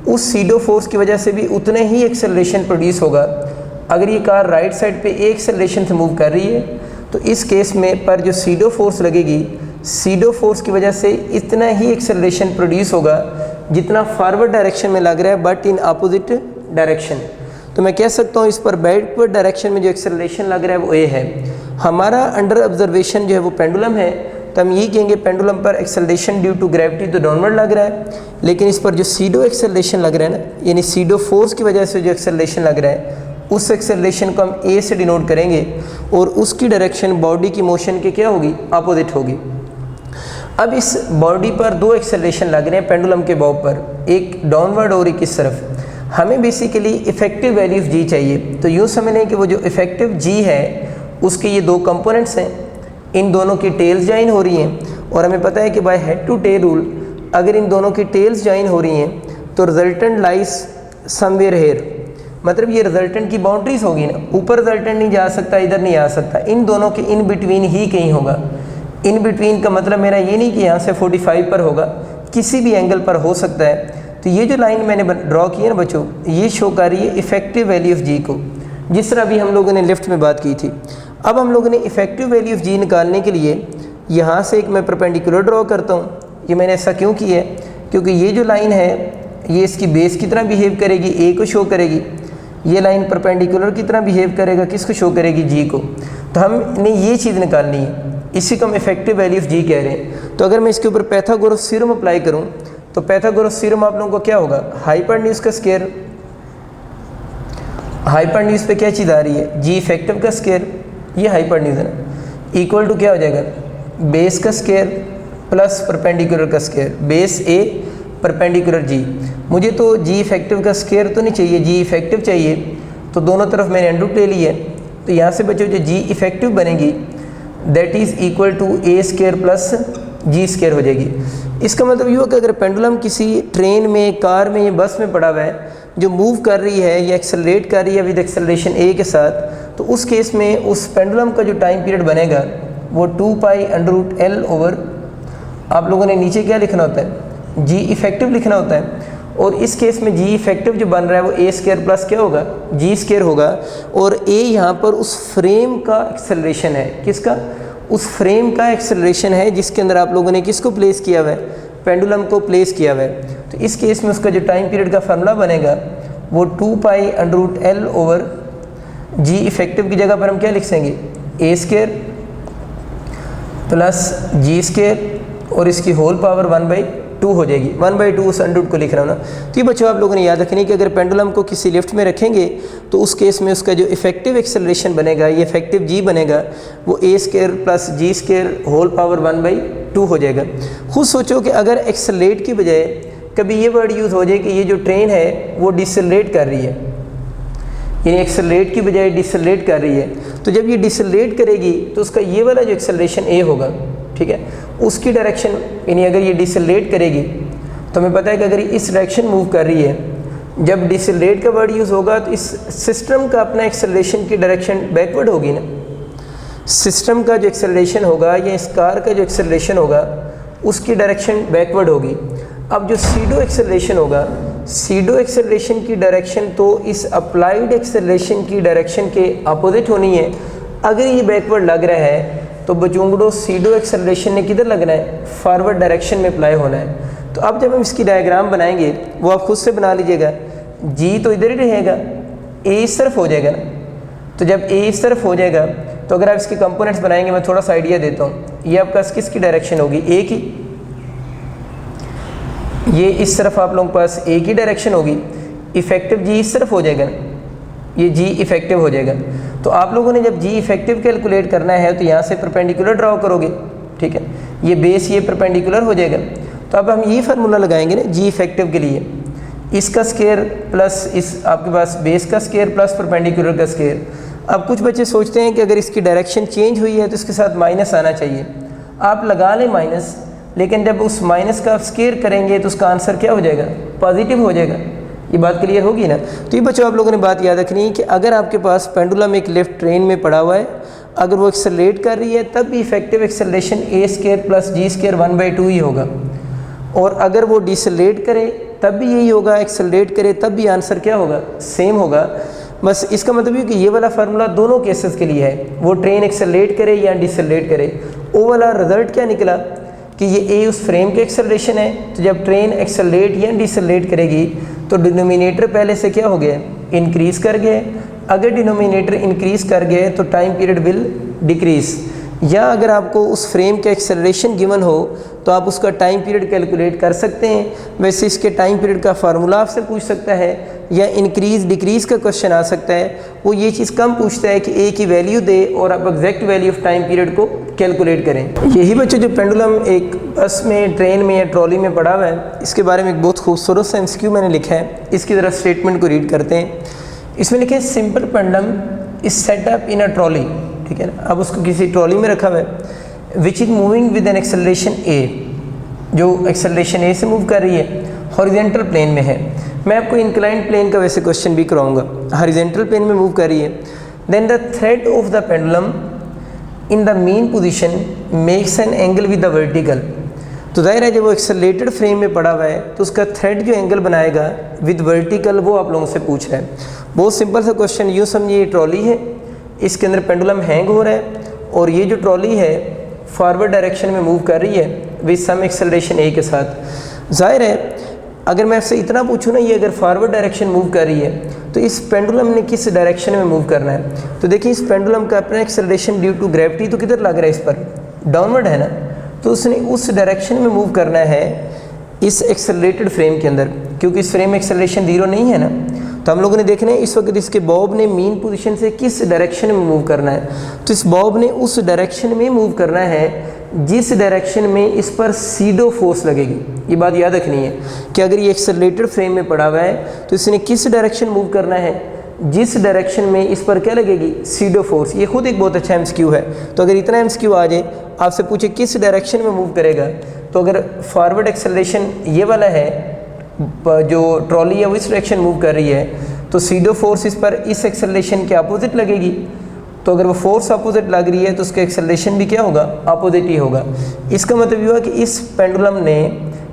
उस सीडो फोर्स की वजह से भी उतने ही एक्सेलरेशन प्रोड्यूस होगा। अगर ये कार राइट साइड पे एक एक्सेलरेशन से मूव कर रही है तो इस केस में पर जो सीडो फोर्स लगेगी, सीडो फोर्स की वजह से इतना ही एक्सेलरेशन प्रोड्यूस होगा जितना फॉरवर्ड डायरेक्शन में लग रहा है, बट इन अपोजिट डायरेक्शन। तो मैं कह सकता हूँ इस पर बैकवर्ड डायरेक्शन में जो एक्सेलरेशन लग रहा है वो ए है। हमारा अंडर ऑब्जर्वेशन जो है वो पेंडुलम है, तो हम ये कहेंगे पेंडुलम पर एक्सेलरेशन ड्यू टू ग्रेविटी तो डाउनवर्ड लग रहा है, लेकिन इस पर जो सीडो एक्सेलरेशन लग रहा है ना, यानी सीडो फोर्स की वजह से जो एक्सेलरेशन लग रहा है, उस एक्सेलरेशन को हम ए से डिनोट करेंगे और उसकी डायरेक्शन बॉडी की मोशन के क्या होगी, अपोजिट होगी। अब इस बॉडी पर दो एक्सेलरेशन लग रहे हैं पेंडुलम के बॉब पर, एक डाउनवर्ड और एक इस तरफ। हमें बेसिकली इफेक्टिव वैल्यू ऑफ जी चाहिए। तो यूँ समझ लें कि वो जो इफेक्टिव जी है उसके ये दो कंपोनेंट्स हैं, इन दोनों की टेल्स ज्वाइन हो रही हैं, और हमें पता है कि by head to tail rule अगर इन दोनों की टेल्स ज्वाइन हो रही हैं तो रिजल्टेंट लाइज समवेयर हेयर, मतलब ये रिजल्टेंट की बाउंड्रीज होगी ना, ऊपर रिजल्टेंट नहीं जा सकता, इधर नहीं आ सकता, इन दोनों के इन बिटवीन ही कहीं होगा। इन बिटवीन का मतलब मेरा ये नहीं कि यहाँ से 45 पर होगा, किसी भी एंगल पर हो सकता है। तो ये जो लाइन मैंने ड्रॉ की है ना बच्चों, ये शो कर रही है इफेक्टिव वैल्यू ऑफ जी को, जिस तरह अभी हम लोगों ने लिफ्ट में बात की थी। अब हम लोगों ने इफेक्टिव वैल्यू ऑफ जी निकालने के लिए यहाँ से एक मैं परपेंडिकुलर ड्रॉ करता हूँ। ये मैंने ऐसा क्यों किया है, क्योंकि ये जो लाइन है ये इसकी बेस की तरह बिहेव करेगी, ए को शो करेगी, ये लाइन परपेंडिकुलर की तरह बिहेव करेगा, किसको शो करेगी, जी को। तो हमने ये चीज़ निकालनी है, इसी को हम इफेक्टिव वैल्यू ऑफ जी कह रहे हैं। तो अगर मैं इसके ऊपर पाइथागोरस थ्योरम अप्लाई करूँ तो पाइथागोरस थ्योरम आप लोगों को क्या होगा, हाइपरन्यूज का स्क्वायर, हाइपरन्यूज पे क्या चीज़ आ रही है, जी इफेक्टिव का स्क्वायर, ये हाइपरन्यूज है ना, इक्वल टू क्या हो जाएगा, बेस का स्क्वायर प्लस परपेंडिकुलर का स्क्वायर, बेस ए परपेंडिकुलर जी। मुझे तो जी इफेक्टिव का स्क्वायर तो नहीं चाहिए, जी इफेक्टिव चाहिए, तो दोनों तरफ मैंने अंडर रूट ले लिया है। तो यहाँ से बच्चों जो जी इफेक्टिव बनेगी that is equal to a square plus ji square हो जाएगी। इसका मतलब ये हुआ कि अगर पेंडुलम किसी ट्रेन में, कार में या बस में पड़ा हुआ है जो मूव कर रही है या एक्सेलरेट कर रही है विद एक्सेलरेशन ए के साथ, तो उस केस में उस पेंडुलम का जो टाइम पीरियड बनेगा वो 2 pi under root L over, आप लोगों ने नीचे क्या लिखना होता है, जी इफेक्टिव लिखना होता है। और इस केस में जी इफेक्टिव जो बन रहा है वो ए स्क्वायर प्लस क्या होगा, जी स्क्वायर होगा। और ए यहाँ पर उस फ्रेम का एक्सेलरेशन है, किसका, उस फ्रेम का एक्सेलरेशन है जिसके अंदर आप लोगों ने किसको प्लेस किया हुआ है, पेंडुलम को प्लेस किया हुआ है। तो इस केस में उसका जो टाइम पीरियड का फार्मूला बनेगा वो 2 pi under root L over G effective की जगह पर हम क्या लिख देंगे, A square plus ji square और इसकी होल पावर 1/2 हो जाएगी। 1/2 उस अंडर रूट को लिख रहा हूँ ना। तो ये बच्चों आप लोगों ने याद रखनी कि अगर पेंडुलम को किसी लिफ्ट में रखेंगे तो उस केस में उसका जो इफेक्टिव एक्सेलरेशन बनेगा, ये इफेक्टिव जी बनेगा, वो ए स्क्वायर प्लस जी स्क्वायर होल पावर 1/2 हो जाएगा। खुद सोचो कि अगर एक्सेलरेट की बजाय कभी ये वर्ड यूज़ हो जाए कि ये जो ट्रेन है वो डिसेलरेट कर रही है, यानी एक्सेलरेट की बजाय डिसेलरेट कर रही है, तो जब ये डिसेलरेट करेगी तो उसका ये वाला जो एक्सेलरेशन ए होगा, ठीक है, उसकी डायरेक्शन, यानी अगर ये डिसेलरेट करेगी तो हमें पता है कि अगर ये इस डायरेक्शन मूव कर रही है, जब डिसेलरेट का वर्ड यूज़ होगा तो इस सिस्टम का अपना एक्सेलरेशन की डायरेक्शन बैकवर्ड होगी ना। सिस्टम का जो एक्सेलरेशन होगा या इस कार का जो एक्सेलरेशन होगा उसकी डायरेक्शन बैकवर्ड होगी। अब जो सीडो एक्सेलरेशन होगा, सीडो एक्सेलरेशन की डायरेक्शन तो इस अप्लाइड एक्सेलरेशन की डायरेक्शन के अपोजिट होनी है। अगर ये बैकवर्ड लग रहा है तो बचूंगड़ो सीडो एक्सेलरेशन ने किधर लगना है, फॉरवर्ड डायरेक्शन में अप्लाई होना है। तो अब जब हम इसकी डायग्राम बनाएंगे वो आप खुद से बना लीजिएगा, जी तो इधर ही रहेगा, ए इस तरफ हो जाएगा ना। तो जब ए इस तरफ हो जाएगा तो अगर आप इसके कंपोनेंट्स बनाएंगे, मैं थोड़ा सा आइडिया देता हूँ, ये आपका किसकी डायरेक्शन होगी, ए की, ये इस तरफ आप लोगों के पास ए की डायरेक्शन होगी, इफेक्टिव जी इस तरफ हो जाएगा ना, ये जी इफेक्टिव हो जाएगा। तो आप लोगों ने जब जी इफेक्टिव कैलकुलेट करना है तो यहाँ से परपेंडिकुलर ड्रॉ करोगे, ठीक है, ये बेस ये परपेंडिकुलर हो जाएगा। तो अब हम ये फार्मूला लगाएंगे ना जी इफेक्टिव के लिए, इसका स्क्वायर प्लस इस आपके पास बेस का स्क्वायर प्लस परपेंडिकुलर का स्क्वायर। अब कुछ बच्चे सोचते हैं कि अगर इसकी डायरेक्शन चेंज हुई है तो इसके साथ माइनस आना चाहिए, आप लगा लें माइनस, लेकिन जब उस माइनस का आप स्क्वायर करेंगे तो उसका आंसर क्या हो जाएगा, पॉजिटिव हो जाएगा। ये बात क्लियर होगी ना। तो ये बच्चों आप लोगों ने बात याद रखनी है कि अगर आपके पास पेंडुलम एक लेफ्ट ट्रेन में पड़ा हुआ है, अगर वो एक्सेलरेट कर रही है तब भी इफेक्टिव एक्सेलरेशन ए स्क्वायर प्लस जी स्क्वायर 1/2 ही होगा, और अगर वो डिसेलरेट करे तब भी यही होगा, एक्सेलरेट करे तब भी आंसर क्या होगा, सेम होगा। बस इसका मतलब ये कि ये वाला फार्मूला दोनों केसेस के लिए है, वो ट्रेन एक्सेलरेट करे या डिसेलरेट करे। वो वाला रिजल्ट क्या निकला कि ये ए उस फ्रेम के एक्सेलरेशन है, तो जब ट्रेन एक्सेलरेट या डिसेलरेट करेगी तो डिनोमिनेटर पहले से क्या हो गया, इंक्रीज़ कर गया। अगर डिनोमिनेटर इंक्रीज़ कर गए तो टाइम पीरियड विल डिक्रीज़। या अगर आपको उस फ्रेम का एक्सेलरेशन गिवन हो तो आप उसका टाइम पीरियड कैलकुलेट कर सकते हैं। वैसे इसके टाइम पीरियड का फार्मूला आपसे पूछ सकता है, या इंक्रीज़ डिक्रीज़ का क्वेश्चन आ सकता है। वो ये चीज़ कम पूछता है कि ए की वैल्यू दे और आप exact value of time period को कैलकुलेट करें। यही बच्चों जो पेंडुलम एक बस में, ट्रेन में या ट्रॉली में पड़ा हुआ है, इसके बारे में एक बहुत खूबसूरत सा एमसीक्यू मैंने लिखा है, इसकी ज़रा स्टेटमेंट को रीड करते हैं। इसमें लिखे simple pendulum is set up in a trolley, ठीक है ना। अब उसको किसी ट्रॉली में रखा हुआ है which is moving with an acceleration A, जो एक्सेलरेशन ए से मूव कर रही है, हॉरिजेंटल प्लेन में है। मैं आपको इंक्लाइंड प्लेन का वैसे क्वेश्चन भी कराऊंगा, हॉरिजेंटल प्लेन में मूव कर रही है। Then the thread of the pendulum in the mean position makes an angle with the vertical. तो जाहिर है जब वो एक्सेलरेटेड फ्रेम में पड़ा हुआ है तो उसका थ्रेड जो एंगल बनाएगा विद वर्टिकल, वो आप लोगों से पूछ रहा है। बहुत सिंपल सा क्वेश्चन, यूँ समझिए ये ट्रॉली है, इसके अंदर पेंडुलम हैंग हो रहा है और ये जो ट्रॉली है फॉरवर्ड डायरेक्शन में मूव कर रही है विद सम एक्सेलरेशन ए के साथ। जाहिर है अगर मैं आपसे इतना पूछूँ ना, ये अगर फॉरवर्ड डायरेक्शन मूव कर रही है तो इस पेंडुलम ने किस डायरेक्शन में मूव करना है। तो देखिए इस पेंडुलम का अपना एक्सेलरेशन ड्यू टू ग्रेविटी तो किधर लग रहा है, इस पर डाउनवर्ड है ना, तो उसने उस डायरेक्शन में मूव करना है इस एक्सेलरेटेड फ्रेम के अंदर, क्योंकि इस फ्रेम में एक्सेलरेशन 0 नहीं है ना। तो हम लोगों ने देखना है इस वक्त इसके बॉब ने मीन पोजीशन से किस डायरेक्शन में मूव करना है। तो इस बॉब ने उस डायरेक्शन में मूव करना है जिस डायरेक्शन में इस पर सीडो फोर्स लगेगी। ये बात याद रखनी है कि अगर ये एक्सेलरेटेड फ्रेम में पड़ा हुआ है तो इसने किस डायरेक्शन मूव करना है, जिस डायरेक्शन में इस पर क्या लगेगी, सीडो फोर्स। ये खुद एक बहुत अच्छा एमसीक्यू है। तो अगर इतना एमसीक्यू आ जाए, आपसे पूछे किस डायरेक्शन में मूव करेगा, तो अगर फॉरवर्ड एक्सेलरेशन ये वाला है, जो ट्रॉली है वो इस डायरेक्शन मूव कर रही है, तो सीडो फोर्स इस पर इस एक्सेलरेशन के अपोजिट लगेगी। तो अगर वो फोर्स अपोजिट लग रही है तो उसका एक्सेलरेशन भी क्या होगा, अपोजिट ही होगा। इसका मतलब ये हुआ कि इस पेंडुलम ने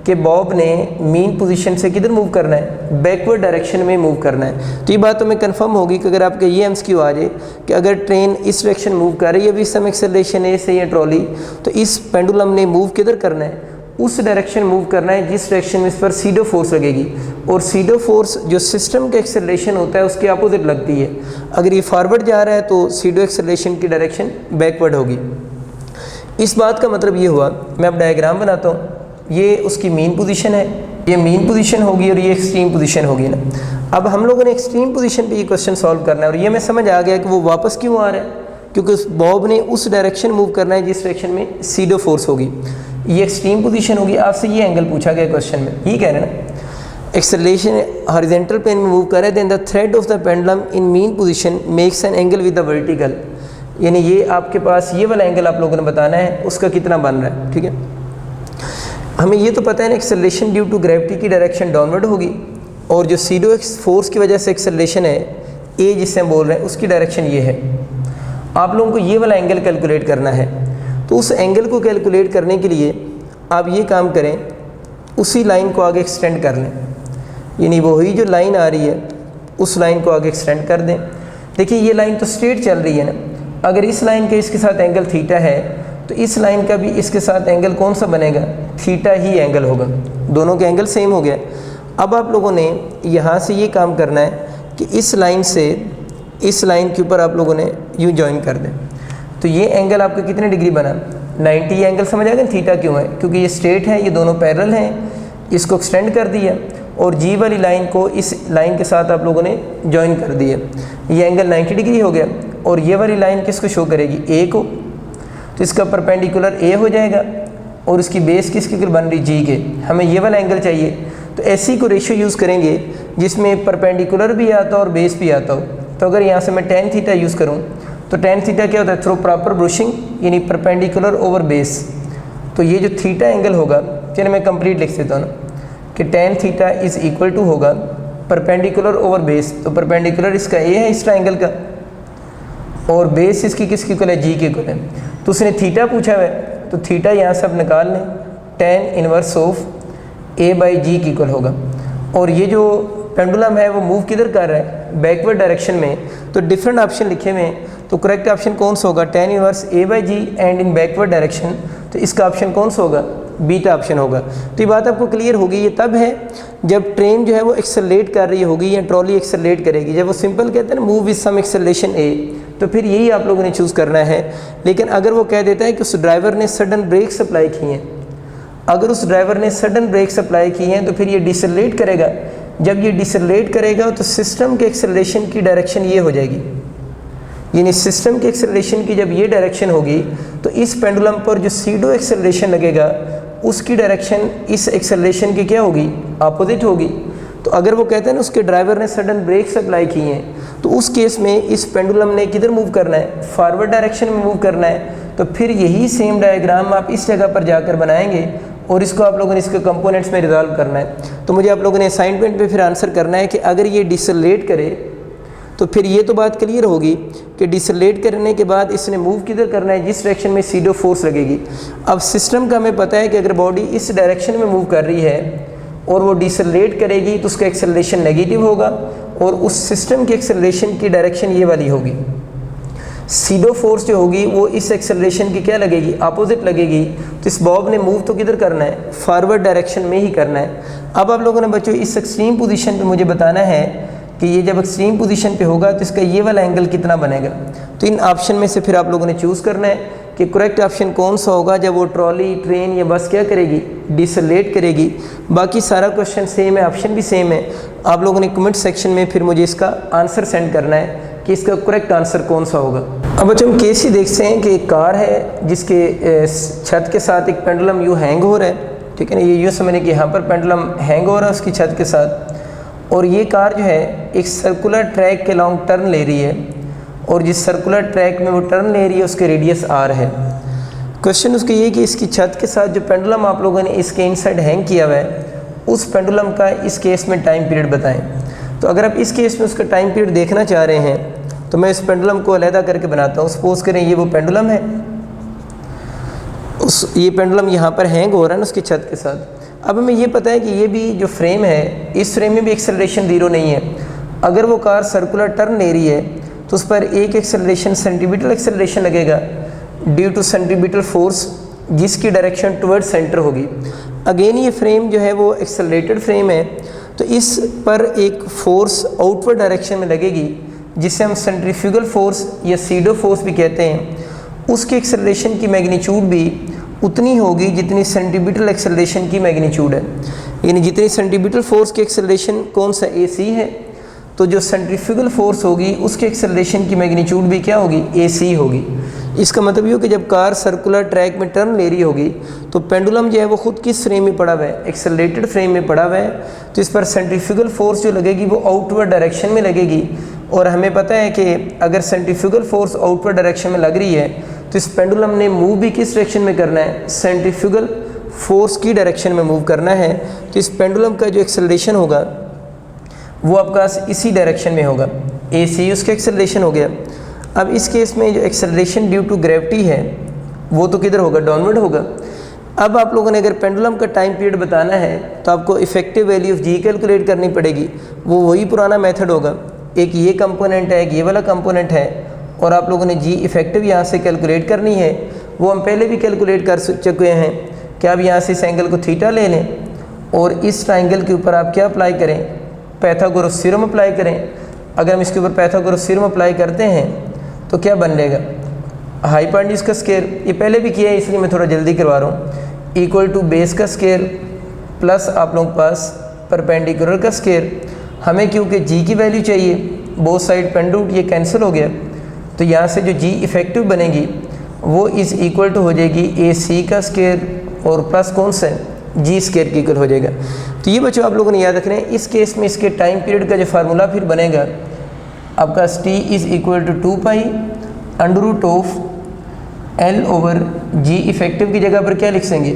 कि बॉब ने मीन पोजीशन से किधर मूव करना है, बैकवर्ड डायरेक्शन में मूव करना है। तो ये बात तो मैं कंफर्म होगी कि अगर आपके ये एमसीक्यू आ जाए कि अगर ट्रेन इस डायरेक्शन मूव कर रही है, अभी सम एक्सेलरेशन है से ये ट्रॉली, तो इस पेंडुलम ने मूव किधर करना है, उस डायरेक्शन मूव करना है जिस डायरेक्शन में इस पर सीडो फोर्स लगेगी। और सीडो फोर्स जो सिस्टम का एक्सेलरेशन होता है उसके अपोजिट लगती है। अगर ये फॉरवर्ड जा रहा है तो सीडो एक्सेलरेशन की डायरेक्शन बैकवर्ड होगी। इस बात का मतलब ये हुआ, मैं अब डायग्राम बनाता हूँ, ये उसकी मीन पोजीशन है, ये मीन पोजीशन होगी और ये एक्सट्रीम पोजीशन होगी ना। अब हम लोगों ने एक्सट्रीम पोजीशन पे ये क्वेश्चन सॉल्व करना है और ये मैं समझ आ गया कि वो वापस क्यों आ रहा है, क्योंकि उस बॉब ने उस डायरेक्शन मूव करना है जिस डायरेक्शन में सीडो फोर्स होगी। ये एक्सट्रीम पोजीशन होगी। आपसे ये एंगल पूछा गया क्वेश्चन में, ये कह रहे हैं ना, एक्सेलरेशन हॉरिजॉन्टल प्लेन में मूव कर रहे थे, the thread of the pendulum in mean position makes an angle with the vertical, यानी ये आपके पास ये वाला एंगल आप लोगों ने बताना है उसका कितना बन रहा है। ठीक है, हमें ये तो पता है ना एक्सेलरेशन ड्यू टू ग्रेविटी की डायरेक्शन डाउनवर्ड होगी और जो सीडो फोर्स की वजह से एक्सेलरेशन है ए जिससे हम बोल रहे हैं उसकी डायरेक्शन ये है। आप लोगों को ये वाला एंगल कैलकुलेट करना है। तो उस एंगल को कैलकुलेट करने के लिए आप ये काम करें, उसी लाइन को आगे एक्सटेंड कर लें, यानी वही जो लाइन आ रही है उस लाइन को आगे एक्सटेंड कर दें। देखिए ये लाइन तो स्ट्रेट चल रही है ना, अगर इस लाइन के इसके साथ एंगल थीटा है तो इस लाइन का भी इसके साथ एंगल कौन सा बनेगा, थीटा ही एंगल होगा। दोनों के एंगल सेम हो गया। अब आप लोगों ने यहाँ से ये काम करना है कि इस लाइन से इस लाइन के ऊपर आप लोगों ने यूँ ज्वाइन कर दें। तो ये एंगल आपका कितने डिग्री बना, 90। ये एंगल समझ आ गया थीटा क्यों है, क्योंकि ये स्ट्रेट है, ये दोनों पैरेलल हैं, इसको एक्सटेंड कर दिया और जी वाली लाइन को इस लाइन के साथ आप लोगों ने ज्वाइन कर दिया। ये एंगल 90 डिग्री हो गया और ये वाली लाइन किसको शो करेगी, ए को, तो इसका परपेंडिकुलर ए हो जाएगा और इसकी बेस किसकी बन रही, जी के। हमें ये वाला एंगल चाहिए, तो ऐसी को रेशियो यूज़ करेंगे जिसमें परपेंडिकुलर भी आता हो और बेस भी आता हो। तो अगर यहाँ से मैं टेन थीटा यूज़ करूँ तो टेन थीटा क्या होता है, थ्रू प्रॉपर ब्रूशिंग, यानी परपेंडिकुलर ओवर बेस। तो ये जो थीटा एंगल होगा, चलिए मैं कंप्लीट लिख देता हूँ ना, कि tan theta is equal to होगा परपेंडिकुलर ओवर बेस। तो परपेंडिकुलर इसका ए है इस ट्राइंगल का और बेस इसकी किसकी इक्वल है, जी के इक्वल है। तो उसने थीटा पूछा है तो थीटा यहाँ से आप निकाल लें, tan inverse of A by G की इक्वल होगा। और ये जो पेंडुलम है वो मूव किधर कर रहा है, बैकवर्ड डायरेक्शन में। तो डिफरेंट ऑप्शन लिखे हुए हैं, तो करेक्ट ऑप्शन कौन सा होगा, tan inverse a by g and in backward direction. तो इसका ऑप्शन कौन सा होगा, बीटा ऑप्शन होगा। तो ये बात आपको क्लियर होगी। ये तब है जब ट्रेन जो है वो एक्सेलरेट कर रही होगी या ट्रॉली एक्सेलरेट करेगी। जब वो सिंपल कहते हैं ना मूव विद सम एक्सेलरेशन ए, तो फिर यही आप लोगों ने चूज़ करना है। लेकिन अगर वो कह देता है कि उस ड्राइवर ने सडन ब्रेक अप्लाई की हैं, अगर उस ड्राइवर ने सडन ब्रेक अप्लाई की हैं तो फिर ये डिसलेट करेगा। जब ये डिसलेट करेगा तो सिस्टम के एक्सेलरेशन की डायरेक्शन ये हो जाएगी, यानी सिस्टम के एक्सेलरेशन की जब ये डायरेक्शन होगी तो इस पेंडुलम पर जो सीडो एक्सेलरेशन लगेगा उसकी डायरेक्शन इस एक्सेलरेशन की क्या होगी, अपोजिट होगी। तो अगर वो कहते हैं ना उसके ड्राइवर ने सडन ब्रेक्स अप्लाई किए हैं तो उस केस में इस पेंडुलम ने किधर मूव करना है, फॉरवर्ड डायरेक्शन में मूव करना है। तो फिर यही सेम डायग्राम आप इस जगह पर जाकर बनाएंगे और इसको आप लोगों ने इसके कंपोनेंट्स में रिजॉल्व करना है। तो मुझे आप लोगों ने असाइनमेंट पे फिर आंसर करना है कि अगर ये डिसलेट करे तो फिर ये तो बात क्लियर होगी कि डिसलेट करने के बाद इसने मूव किधर करना है, जिस डायरेक्शन में सीडो फोर्स लगेगी। अब सिस्टम का हमें पता है कि अगर बॉडी इस डायरेक्शन में मूव कर रही है और वो डिसलेट करेगी तो उसका एक्सेलरेशन नेगेटिव होगा और उस सिस्टम की एक्सेलरेशन की डायरेक्शन ये वाली होगी। सीडो फोर्स जो होगी वो इस एक्सेलरेशन की क्या लगेगी, अपोजिट लगेगी। तो इस बॉब ने मूव तो किधर करना है, फॉरवर्ड डायरेक्शन में ही करना है। अब आप लोगों ने बच्चों इस एक्सट्रीम पोजीशन पे मुझे बताना है कि ये जब एक्सट्रीम पोजीशन पे होगा तो इसका ये वाला एंगल कितना बनेगा। तो इन ऑप्शन में से फिर आप लोगों ने चूज़ करना है कि करेक्ट ऑप्शन कौन सा होगा जब वो ट्रॉली, ट्रेन या बस क्या करेगी, डिसलेट करेगी। बाकी सारा क्वेश्चन सेम है, ऑप्शन भी सेम है। आप लोगों ने कमेंट सेक्शन में फिर मुझे इसका आंसर सेंड करना है कि इसका करेक्ट आंसर कौन सा होगा। अब बच्चों हम केस ही देखते हैं कि एक कार है जिसके छत के साथ एक पेंडुलम यूँ हैंग हो रहा है, ठीक है ना। ये यूँ समझने कि यहाँ पर पेंडुलम हैंग हो रहा है उसकी छत के साथ, और ये कार जो है एक सर्कुलर ट्रैक के लॉन्ग टर्न ले रही है, और जिस सर्कुलर ट्रैक में वो टर्न ले रही है उसके रेडियस आर है। क्वेश्चन उसका ये कि इसकी छत के साथ जो पेंडुलम आप लोगों ने इसके इनसाइड हैंग किया हुआ है उस पेंडुलम का इस केस में टाइम पीरियड बताएं। तो अगर आप इस केस में उसका टाइम पीरियड देखना चाह रहे हैं तो मैं इस पेंडुलम को अलहदा करके बनाता हूँ। सपोज करें ये वो पेंडुलम है, ये पेंडुलम यहाँ पर हैंग हो रहा है ना उसकी छत के साथ। अब हमें ये पता है कि ये भी जो फ्रेम है इस फ्रेम में भी एक्सेलरेशन जीरो नहीं है। अगर वो कार सर्कुलर टर्न ले रही है तो उस पर एक एक्सेलरेशन सेंटीमीटर एक्सेलरेशन लगेगा ड्यू टू सेंटीमीटर फोर्स जिसकी डायरेक्शन टुवर्ड सेंटर होगी। अगेन ये फ्रेम जो है वो एक्सेलरेटेड फ्रेम है, तो इस पर एक फोर्स आउटवर्ड डायरेक्शन में लगेगी जिसे हम सेंट्रीफ्यूगल फोर्स या सीडो फोर्स भी कहते हैं। उसकी एक्सेलरेशन की मैग्नीट्यूड भी उतनी होगी जितनी सेंटीमीटर एक्सेलरेशन की मैग्नीट्यूड है, यानी जितनी सेंटीमीटर फोर्स की एक्सेलरेशन कौन सा AC है, तो जो सेंट्रीफ्यूगल फोर्स होगी उसके एक्सेलरेशन की मैग्नीट्यूड भी क्या होगी, AC होगी। इसका मतलब ये हो कि जब कार सर्कुलर ट्रैक में टर्न ले रही होगी तो पेंडुलम जो है वो खुद किस फ्रेम में पड़ा हुआ है, एक्सेलरेटेड फ्रेम में पड़ा हुआ है। तो इस पर सेंट्रीफ्यूगल फोर्स जो लगेगी वो आउटवर्ड डायरेक्शन में लगेगी, और हमें पता है कि अगर सेंट्रीफ्यूगल फोर्स आउटवर्ड डायरेक्शन में लग रही है तो इस पेंडुलम ने मूव भी किस डायरेक्शन में करना है, सेंट्रीफ्यूगल फोर्स की डायरेक्शन में मूव करना है। तो इस पेंडुलम का जो एक्सेलरेशन होगा वो आपका इसी डायरेक्शन में होगा, AC उसका एक्सेलरेशन हो गया। अब इस केस में जो एक्सेलरेशन ड्यू टू ग्रेविटी है वो तो किधर होगा, डाउनवर्ड होगा। अब आप लोगों ने अगर पेंडुलम का टाइम पीरियड बताना है तो आपको effective value of G calculate करनी पड़ेगी। वो वही पुराना मेथड होगा, एक ये कंपोनेंट है, एक ये वाला कंपोनेंट है, और आप लोगों ने G इफेक्टिव यहाँ से कैलकुलेट करनी है। वो हम पहले भी कैलकुलेट कर चुके हैं कि आप यहाँ से इस एंगल को थीटा ले लें और इस ट्राइंगल के ऊपर आप क्या अप्लाई करें, पैथागोरस थ्योरम अप्लाई करें। अगर हम इसके ऊपर पैथागोरस थ्योरम अप्लाई करते हैं तो क्या बन जाएगा, हाइपोटेन्यूज का स्क्वायर, ये पहले भी किया है इसलिए मैं थोड़ा जल्दी करवा रहा हूँ, इक्वल टू बेस का स्क्वायर प्लस आप लोगों के पास परपेंडिकुलर का स्क्वायर। हमें क्योंकि G की वैल्यू चाहिए, बोथ साइड पेन रूट ये कैंसिल हो गया, तो यहाँ से जो G इफेक्टिव बनेगी वो इज़ इक्वल टू हो जाएगी AC का स्क्वायर और प्लस कौन सा G स्क्वायर की इक्वल हो जाएगा। तो ये बच्चों आप लोगों ने याद रखना है। इस केस में इसके टाइम पीरियड का जो फार्मूला फिर बनेगा आपका T is equal to 2 pi under root of L over G effective की जगह पर क्या लिख देंगे,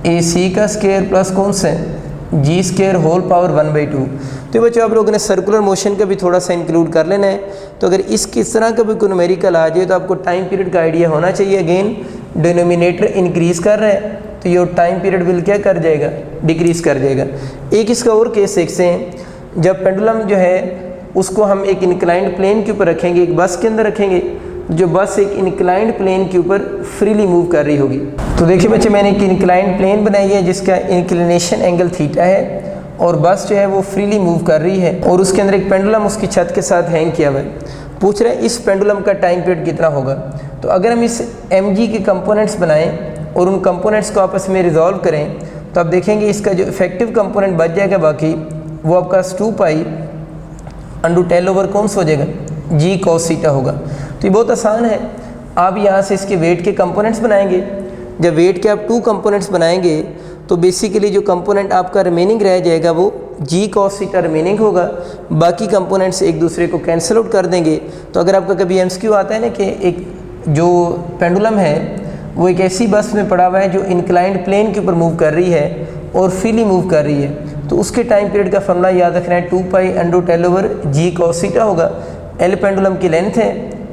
AC का स्क्वायर प्लस कौन सा G स्क्वायर होल पावर 1/2। तो बच्चों आप लोगों ने सर्कुलर मोशन का भी थोड़ा सा इंक्लूड कर लेना है। तो अगर किस तरह का भी कोई न्यूमेरिकल आ जाए तो आपको टाइम पीरियड का आइडिया होना चाहिए। अगेन डिनोमिनेटर इंक्रीज कर रहा है तो ये टाइम पीरियड बिल क्या कर जाएगा, डिक्रीज कर जाएगा। एक इसका और केस देखते हैं, जब पेंडुलम जो है उसको हम एक इंक्लाइंड प्लेन के ऊपर रखेंगे, एक बस के अंदर रखेंगे, जो बस एक इंक्लाइंड प्लेन के ऊपर फ्रीली मूव कर रही होगी। तो देखिए बच्चे मैंने एक इंक्लाइंड प्लेन बनाई है जिसका इंक्लिनेशन एंगल थीटा है, और बस जो है वो फ्रीली मूव कर रही है, और उसके अंदर एक पेंडुलम उसकी छत के साथ हैंग किया हुआ है। पूछ रहे हैं इस पेंडुलम का टाइम पीरियड कितना होगा। तो अगर हम इस mg के कंपोनेंट्स बनाएं और उन कंपोनेंट्स को आपस में रिजॉल्व करें तो आप देखेंगे इसका जो इफेक्टिव कंपोनेंट बच जाएगा बाकी वो आपका 2 पाई अंडर 10 ओवर कौन सा हो जाएगा, G cos थीटा होगा। तो ये बहुत आसान है। आप यहाँ से इसके वेट के कंपोनेंट्स बनाएंगे। जब वेट के आप 2 कंपोनेंट्स बनाएंगे तो बेसिकली जो कंपोनेंट आपका रिमेनिंग रह जाएगा वो G cos थीटा रिमेनिंग होगा, बाकी कंपोनेंट्स एक दूसरे को कैंसिल आउट कर देंगे। तो अगर आपका कभी MCQ आता है ना कि एक जो पेंडुलम है वो एक ऐसी बस में पड़ा हुआ है जो इंक्लाइंड प्लेन के ऊपर मूव कर रही है और फ्रीली मूव कर रही है, तो उसके टाइम पीरियड का फॉर्मूला याद रखना है 2 pi under 10 over G cos theta होगा। L पेंडुलम की लेंथ है,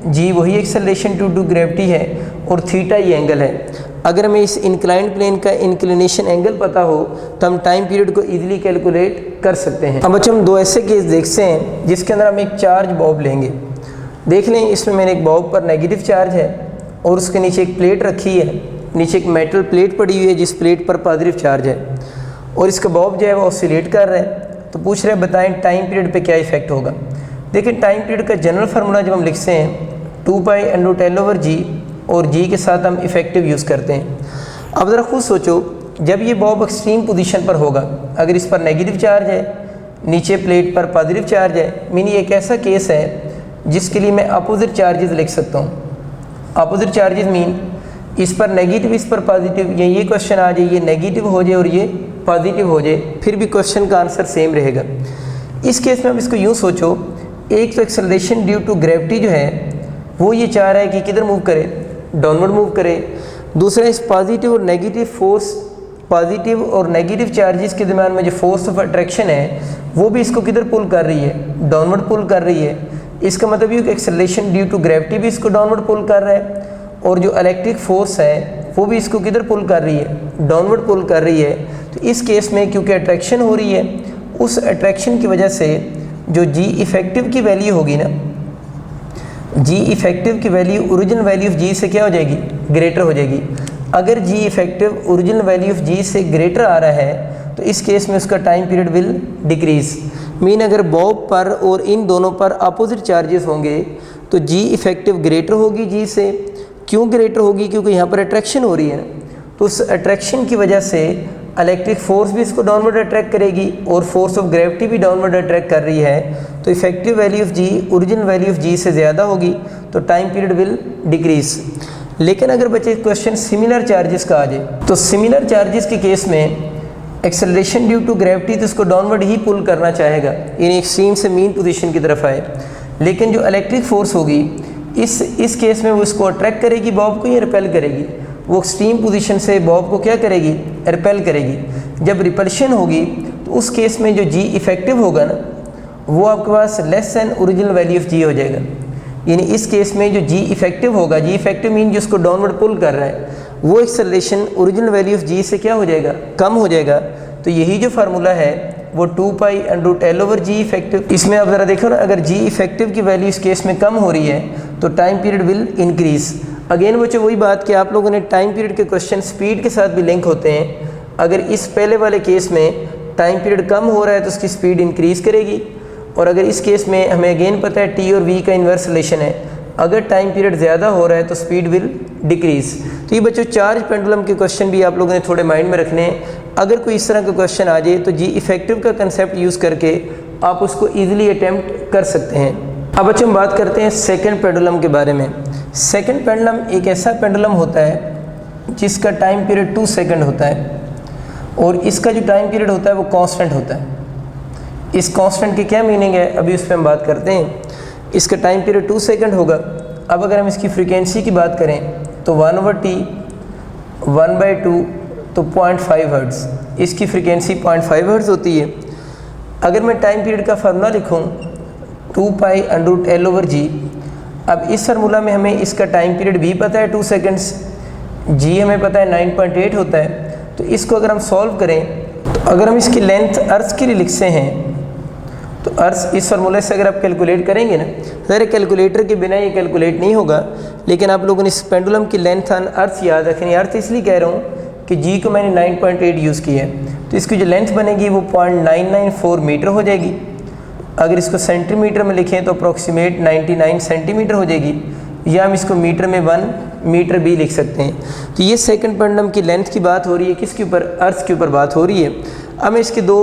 G वही एक्सेलरेशन ड्यू टू ग्रेविटी है, और थीटा ये एंगल है। अगर हमें इस इंक्लाइंड प्लेन का इंक्लिनेशन एंगल पता हो तो हम टाइम पीरियड को इजीली कैलकुलेट कर सकते हैं। अब बच्चों हम 2 ऐसे केस देखते हैं जिसके अंदर हम एक चार्ज बॉब लेंगे। देख लें इसमें मैंने एक बॉब पर नेगेटिव चार्ज है और उसके नीचे एक प्लेट रखी है, नीचे एक मेटल प्लेट पड़ी हुई है जिस प्लेट पर पॉजिटिव चार्ज है और इसका बॉब जो है वो ऑसिलेट कर रहा है। तो पूछ रहे हैं बताएं टाइम पीरियड पे क्या इफेक्ट होगा। देखिए टाइम पीरियड का जनरल फार्मूला जब हम लिखते हैं 2π√L/g और g के साथ हम इफेक्टिव यूज़ करते हैं। अब ज़रा खुद सोचो, जब ये बॉब एक्सट्रीम पोजीशन पर होगा, अगर इस पर नेगेटिव चार्ज है, नीचे प्लेट पर पॉजिटिव चार्ज है, मीन ये एक ऐसा केस है जिसके लिए मैं अपोजिट चार्जेस लिख सकता हूँ। अपोजिट चार्जेस मीन इस पर नेगेटिव इस पर पॉजिटिव, या ये क्वेश्चन आ जाए ये नेगेटिव हो जाए और ये पॉजिटिव हो जाए, फिर भी क्वेश्चन का आंसर सेम रहेगा। इस केस में अब इसको यूँ सोचो, एक तो एक्सेलरेशन ड्यू टू ग्रेविटी जो है वो ये चाह रहा है कि किधर मूव करे, डाउनवर्ड मूव करे। दूसरा इस पॉजिटिव और नेगेटिव फोर्स, पॉजिटिव और नेगेटिव चार्जेस के दरम्यान में जो फोर्स ऑफ अट्रैक्शन है वो भी इसको किधर पुल कर रही है, डाउनवर्ड पुल कर रही है। इसका मतलब ये कि एक्सेलरेशन ड्यू टू ग्रेविटी भी इसको डाउनवर्ड पुल कर रहा है और जो इलेक्ट्रिक फोर्स है वो भी इसको किधर पुल कर रही है, डाउनवर्ड पुल कर रही है। तो इस केस में क्योंकि अट्रैक्शन हो रही है, उस अट्रैक्शन की वजह से जो जी इफेक्टिव की वैल्यू होगी ना, जी इफेक्टिव की value original value of G से क्या हो जाएगी, ग्रेटर हो जाएगी। अगर जी effective original value of G से ग्रेटर आ रहा है तो इस केस में उसका time period will decrease. Mean अगर बॉब पर और इन दोनों पर अपोजिट चार्जेस होंगे तो जी इफेक्टिव ग्रेटर होगी जी से। क्यों ग्रेटर होगी? क्योंकि यहाँ पर अट्रैक्शन हो रही है ना, तो उस अट्रैक्शन की वजह से इलेक्ट्रिक फोर्स भी इसको डाउनवर्ड अट्रैक्ट करेगी और फोर्स ऑफ ग्रेविटी भी डाउनवर्ड अट्रैक्ट कर रही है। तो effective value of G original value of G से ज़्यादा होगी तो टाइम पीरियड विल डिक्रीज। लेकिन अगर बच्चे क्वेश्चन सिमिलर चार्जेस का आ जाए तो सिमिलर चार्जेस के केस में एक्सेलरेशन ड्यू टू ग्रेविटी तो इसको डाउनवर्ड ही पुल करना चाहेगा, यानी एक्सट्रीम से मीन पोजीशन की तरफ आए। लेकिन जो इलेक्ट्रिक फोर्स होगी इस केस में वो इसको अट्रैक्ट करेगी बॉब को या रिपेल करेगी, वो एक्सट्रीम पोजीशन से बॉब को क्या करेगी, रिपेल करेगी। जब रिपल्शन होगी तो उस केस में जो जी इफेक्टिव होगा ना वो आपके पास less than original value of G हो जाएगा। यानी इस केस में जो जी इफेक्टिव होगा, जी इफेक्टिव मीन जिसको डाउनवर्ड पुल कर रहा है, वो acceleration original value of G से क्या हो जाएगा, कम हो जाएगा। तो यही जो फार्मूला है वो 2π√L/g इफेक्टिव। इसमें आप ज़रा देखो ना, अगर जी इफेक्टिव की वैल्यू इस केस में कम हो रही है तो time period will increase. Again बच्चों वही बात कि आप लोगों ने टाइम पीरियड के क्वेश्चन स्पीड के साथ भी लिंक होते हैं। अगर इस पहले वाले केस में टाइम पीरियड कम हो रहा है तो उसकी स्पीड इंक्रीज़ करेगी, और अगर इस केस में हमें अगेन पता है टी और वी का इन्वर्स रिलेशन है, अगर टाइम पीरियड ज़्यादा हो रहा है तो स्पीड विल डिक्रीज़। तो ये बच्चों चार्ज पेंडुलम के क्वेश्चन भी आप लोगों ने थोड़े माइंड में रखने हैं। अगर कोई इस तरह का क्वेश्चन आ जाए तो जी इफेक्टिव का कंसेप्ट यूज़ करके आप उसको ईजिली अटैम्प्ट कर सकते हैं। अब बच्चों हम बात करते हैं सेकंड पेंडुलम के बारे में। सेकंड पेंडुलम एक ऐसा पेंडुलम होता है जिसका टाइम पीरियड 2 सेकंड होता है और इसका जो टाइम पीरियड होता है वो कांस्टेंट होता है। इस कांस्टेंट की क्या मीनिंग है अभी उस पर हम बात करते हैं। इसका टाइम पीरियड 2 सेकंड होगा। अब अगर हम इसकी फ्रीक्वेंसी की बात करें तो 1/t 1/2 तो 0.5 हर्ट्ज़, इसकी फ्रीक्वेंसी 0.5 हर्ट्ज़ होती है। अगर मैं टाइम पीरियड का फार्मूला लिखूं 2π√L/g, अब इस फार्मूला में हमें इसका टाइम पीरियड भी पता है 2 सेकंड्स, जी हमें पता है 9.8 होता है। तो इसको अगर हम सॉल्व करें तो अगर हम इसकी लेंथ अर्थ के लिए लिखते हैं तो अर्थ इस फार्मूले से अगर आप कैलकुलेट करेंगे ना, ज़रा कैलकुलेटर के बिना ये कैलकुलेट नहीं होगा, लेकिन आप लोगों ने इस पेंडुलम की लेंथ ऑन अर्थ याद रखनी। अर्थ इसलिए कह रहा हूँ कि जी को मैंने 9.8 यूज़ किया है, तो इसकी जो लेंथ बनेगी वो 0.994 मीटर हो जाएगी। अगर इसको सेंटीमीटर में लिखें तो अप्रॉक्सीमेट 99 सेंटीमीटर हो जाएगी, या हम इसको मीटर में 1 मीटर भी लिख सकते हैं। तो ये सेकंड पेंडुलम की लेंथ की बात हो रही है, किसके ऊपर, अर्थ के ऊपर बात हो रही है। अब मैं इसके 2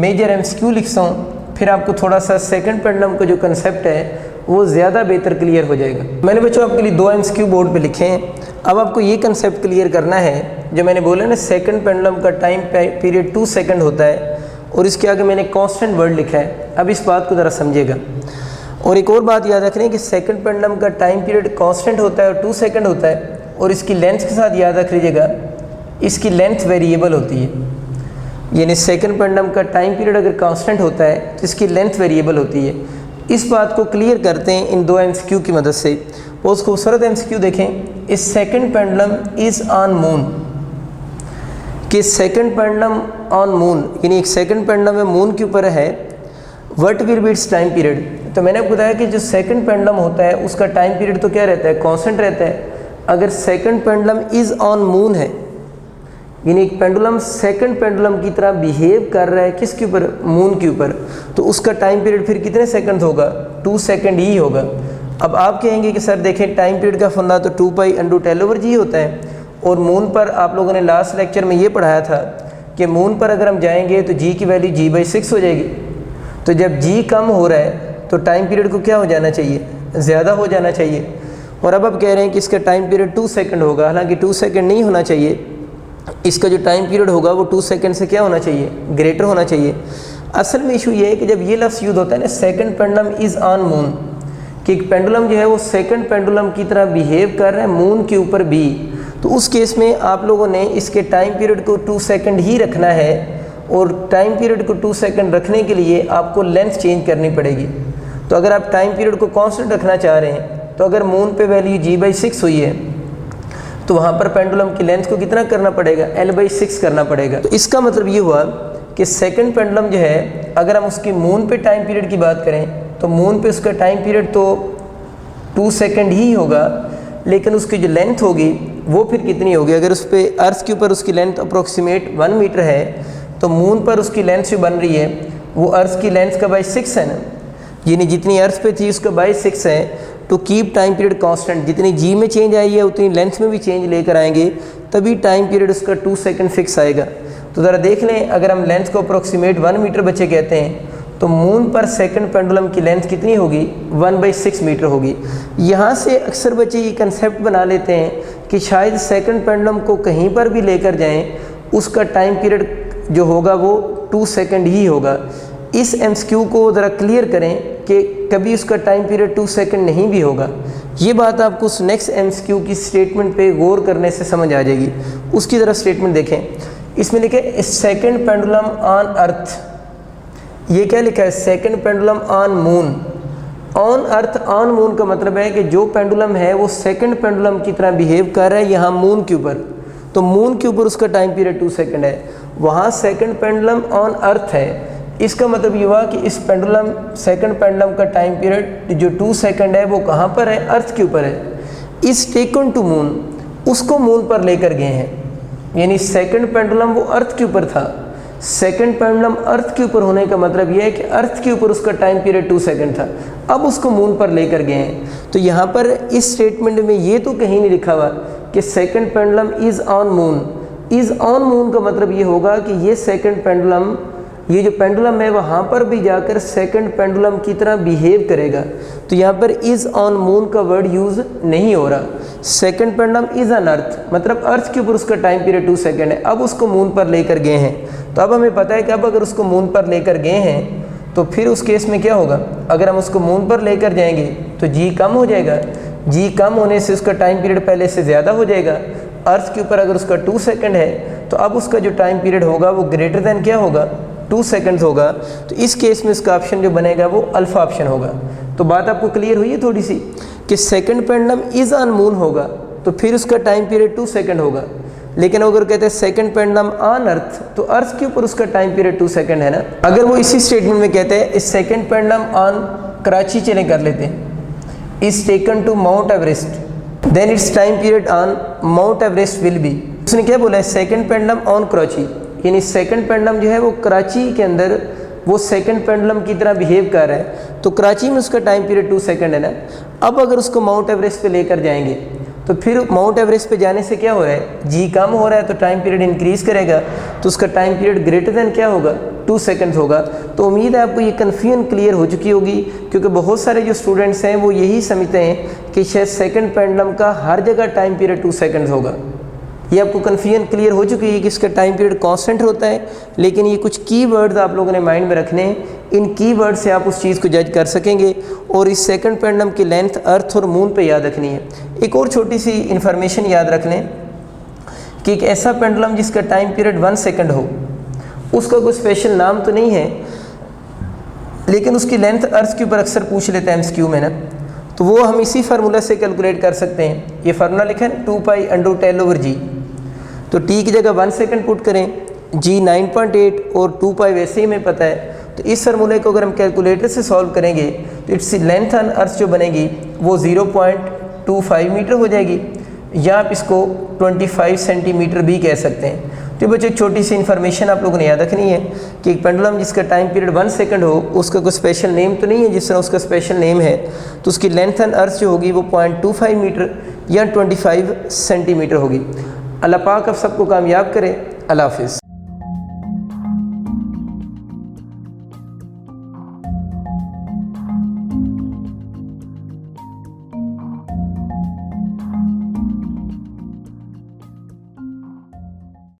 मेजर एमसीक्यू लिखता हूँ, फिर आपको थोड़ा सा सेकंड पेंडुलम का जो कंसेप्ट है वो ज़्यादा बेहतर क्लियर हो जाएगा। मैंने बच्चों आपके लिए 2 एमसीक्यू बोर्ड पे लिखे हैं। अब आपको ये कंसेप्ट क्लियर करना है जो मैंने बोला ना, सेकंड पेंडुलम का टाइम पीरियड 2 सेकंड होता है और इसके आगे मैंने कांस्टेंट वर्ड लिखा है। अब इस बात को ज़रा समझिएगा। और एक और बात याद रखनी है कि सेकंड पेंडुलम का टाइम पीरियड कांस्टेंट होता है और 2 सेकंड होता है, और इसकी लेंथ के साथ याद रख लीजिएगा इसकी लेंथ वेरिएबल होती है। यानी सेकंड पेंडुलम का टाइम पीरियड अगर कांस्टेंट होता है तो इसकी लेंथ वेरिएबल होती है। इस बात को क्लियर करते हैं इन 2 एमसीक्यू की मदद से। बहुत खूबसूरत एमसीक्यू देखें, इस second pendulum is on moon, कि सेकंड पेंडुलम ऑन मून, यानी एक सेकंड पेंडुलम में मून के ऊपर है। What will be it's time period, तो मैंने आपको बताया कि जो सेकंड पेंडुलम होता है उसका टाइम पीरियड तो क्या रहता है, कांस्टेंट रहता है। अगर second pendulum is on moon है, यानी एक पेंडुलम सेकंड पेंडुलम की तरह बिहेव कर रहा है किसके ऊपर, मून के ऊपर, तो उसका टाइम पीरियड फिर कितने सेकंड होगा, 2 सेकंड ही होगा। अब आप कहेंगे कि सर देखें टाइम पीरियड का फंडा तो 2π√L/g होता है, और मून पर आप लोगों ने लास्ट लेक्चर में ये पढ़ाया था कि मून पर अगर हम जाएंगे तो g की वैल्यू g/6 हो जाएगी। तो जब g कम हो रहा है तो टाइम पीरियड को क्या हो जाना चाहिए, ज़्यादा हो जाना चाहिए। और अब आप कह रहे हैं कि इसका टाइम पीरियड 2 सेकंड होगा, हालांकि 2 सेकंड नहीं होना चाहिए, इसका जो टाइम पीरियड होगा वो 2 सेकंड से क्या होना चाहिए, ग्रेटर होना चाहिए। असल में इशू ये है कि जब ये लफ्ज़ यूज़ होता है ना second pendulum is on moon, कि एक पेंडुलम जो है वो सेकंड पेंडुलम की तरह बिहेव कर रहा है मून के ऊपर भी, तो उस केस में आप लोगों ने इसके टाइम पीरियड को 2 सेकंड ही रखना है, और टाइम पीरियड को 2 सेकंड रखने के लिए आपको लेंथ चेंज करनी पड़ेगी। तो अगर आप टाइम पीरियड को कांस्टेंट रखना चाह रहे हैं तो अगर मून पे वैल्यू g/6 हुई है तो वहाँ पर पेंडुलम की लेंथ को कितना करना पड़ेगा, L/6 करना पड़ेगा। तो इसका मतलब ये हुआ कि सेकंड पेंडुलम जो है अगर हम उसकी मून पे टाइम पीरियड की बात करें तो मून पे उसका टाइम पीरियड तो 2 सेकंड ही होगा, लेकिन उसकी जो लेंथ होगी वो फिर कितनी होगी। अगर उस पर अर्थ के ऊपर उसकी लेंथ अप्रोक्सीमेट 1 मीटर है तो मून पर उसकी लेंथ जो बन रही है वो अर्थ की लेंथ का बाई6 है ना, यानी जितनी अर्थ पे थी उसका बाई6 है। To keep time period constant, जितनी जी में चेंज आई है उतनी लेंथ में भी चेंज लेकर आएंगे, तभी टाइम पीरियड उसका 2 सेकंड फिक्स आएगा। तो ज़रा देख लें, अगर हम लेंथ को अप्रोक्सीमेट 1 मीटर बच्चे कहते हैं तो मून पर सेकंड पेंडुलम की लेंथ कितनी होगी, 1/6 मीटर होगी। यहाँ से अक्सर बच्चे ये कंसेप्ट बना लेते हैं कि शायद सेकंड पेंडुलम को कहीं पर भी लेकर जाएं उसका टाइम पीरियड जो होगा वो 2 सेकंड ही होगा। इस एमसीक्यू को ज़रा क्लियर करें कि कभी उसका टाइम पीरियड 2 सेकंड नहीं भी होगा। ये बात आपको उस नेक्स्ट एमसीक्यू की स्टेटमेंट पे गौर करने से समझ आ जाएगी। उसकी ज़रा स्टेटमेंट देखें, इसमें लिखे सेकंड पेंडुलम ऑन अर्थ, ये क्या लिखा है, second pendulum on moon. On earth on moon का मतलब है कि जो पेंडुलम है वो सेकंड पेंडुलम की तरह बिहेव कर रहा है यहाँ मून के ऊपर, तो मून के ऊपर उसका टाइम पीरियड 2 सेकंड है, वहाँ सेकंड पेंडुलम ऑन अर्थ है। इसका मतलब ये हुआ कि इस पेंडुलम सेकंड पेंडुलम का टाइम पीरियड जो 2 सेकंड है वो कहाँ पर है, अर्थ के ऊपर है। इस टेकन टू मून, उसको मून पर लेकर गए हैं, यानी सेकंड पेंडुलम वो अर्थ के ऊपर था, सेकंड पेंडुलम अर्थ के ऊपर होने का मतलब यह है कि अर्थ के ऊपर उसका टाइम पीरियड 2 सेकंड था, अब उसको मून पर लेकर गए हैं। तो यहाँ पर इस स्टेटमेंट में ये तो कहीं नहीं लिखा हुआ कि second pendulum is on moon. Is on moon का मतलब ये होगा कि ये सेकंड पेंडुलम, ये जो पेंडुलम है वहाँ पर भी जाकर सेकंड पेंडुलम की तरह बिहेव करेगा। तो यहाँ पर इज़ ऑन मून का वर्ड यूज़ नहीं हो रहा। Second pendulum is on earth, मतलब अर्थ के ऊपर उसका टाइम पीरियड 2 सेकंड है, अब उसको मून पर लेकर गए हैं। तो अब हमें पता है कि अब अगर उसको मून पर लेकर गए हैं तो फिर उस केस में क्या होगा, अगर हम उसको मून पर लेकर जाएंगे तो जी कम हो जाएगा, जी कम होने से उसका टाइम पीरियड पहले से ज़्यादा हो जाएगा। अर्थ के ऊपर अगर उसका 2 सेकंड है तो अब उसका जो टाइम पीरियड होगा वो ग्रेटर दैन क्या होगा, 2 सेकंड्स होगा। तो इस केस में इसका ऑप्शन जो बनेगा वो अल्फ़ा ऑप्शन होगा। तो बात आपको क्लियर हुई है थोड़ी सी कि second pendulum is on moon होगा तो फिर उसका टाइम पीरियड 2 सेकंड होगा, लेकिन अगर कहते हैं सेकंड पेंडुलम ऑन अर्थ तो अर्थ के ऊपर उसका टाइम पीरियड 2 सेकंड है ना। अगर वो इसी स्टेटमेंट में कहते हैं इस सेकंड पेंडुलम ऑन कराची चले कर लेते हैं, is taken to Mount Everest then it's time period on Mount Everest will be. उसने क्या बोला है, सेकंड पेंडुलम ऑन कराची, यानी सेकंड पेंडुलम जो है वो कराची के अंदर वो सेकंड पेंडुलम की तरह बिहेव कर रहा है, तो कराची में उसका टाइम पीरियड 2 सेकंड है ना। अब अगर उसको माउंट एवरेस्ट पे लेकर जाएंगे तो फिर माउंट एवरेस्ट पे जाने से क्या हो रहा है, जी कम हो रहा है तो टाइम पीरियड इंक्रीज़ करेगा, तो उसका टाइम पीरियड ग्रेटर दैन क्या होगा, 2 सेकंड होगा। तो उम्मीद है आपको ये कन्फ्यूजन क्लियर हो चुकी होगी, क्योंकि बहुत सारे जो स्टूडेंट्स हैं वो यही समझते हैं कि शायद सेकंड पेंडुलम का हर जगह टाइम पीरियड 2 सेकंड होगा। ये आपको कन्फ्यूजन क्लियर हो चुकी है कि इसका टाइम पीरियड कांस्टेंट होता है, लेकिन ये कुछ कीवर्ड्स आप लोगों ने माइंड में रखने हैं, इन कीवर्ड से आप उस चीज़ को जज कर सकेंगे। और इस सेकंड पेंडुलम की लेंथ अर्थ और मून पे याद रखनी है। एक और छोटी सी इन्फॉर्मेशन याद रख लें कि एक ऐसा पेंडुलम जिसका टाइम पीरियड 1 सेकंड हो, उसका कोई स्पेशल नाम तो नहीं है, लेकिन उसकी लेंथ अर्थ के ऊपर अक्सर पूछ लेते हैं एमसीक्यू में ना, तो वो हम इसी फार्मूला से कैलकुलेट कर सकते हैं। ये फार्मूला लिखा है 2π√L/g, तो t की जगह 1 सेकंड पुट करें, g 9.8 और 2π वैसे ही हमें पता है, तो इस फार्मूले को अगर हम कैलकुलेटर से सॉल्व करेंगे तो इट्स लेंथ ऑन अर्थ जो बनेगी वो 0.25 मीटर हो जाएगी, या आप इसको 25 सेंटीमीटर भी कह सकते हैं। तो बच्चों छोटी सी इन्फॉर्मेशन आप लोगों ने याद रखनी है कि एक पेंडुलम जिसका टाइम पीरियड 1 सेकंड हो, उसका कोई स्पेशल नेम तो नहीं है, जिस तरह उसका स्पेशल नेम है तो उसकी लेंथ ऑन अर्थ जो होगी वो 0.25 मीटर या 25 सेंटीमीटर होगी। अल्लाह पाक आप सबको कामयाब करे। अल्लाह हाफिज़।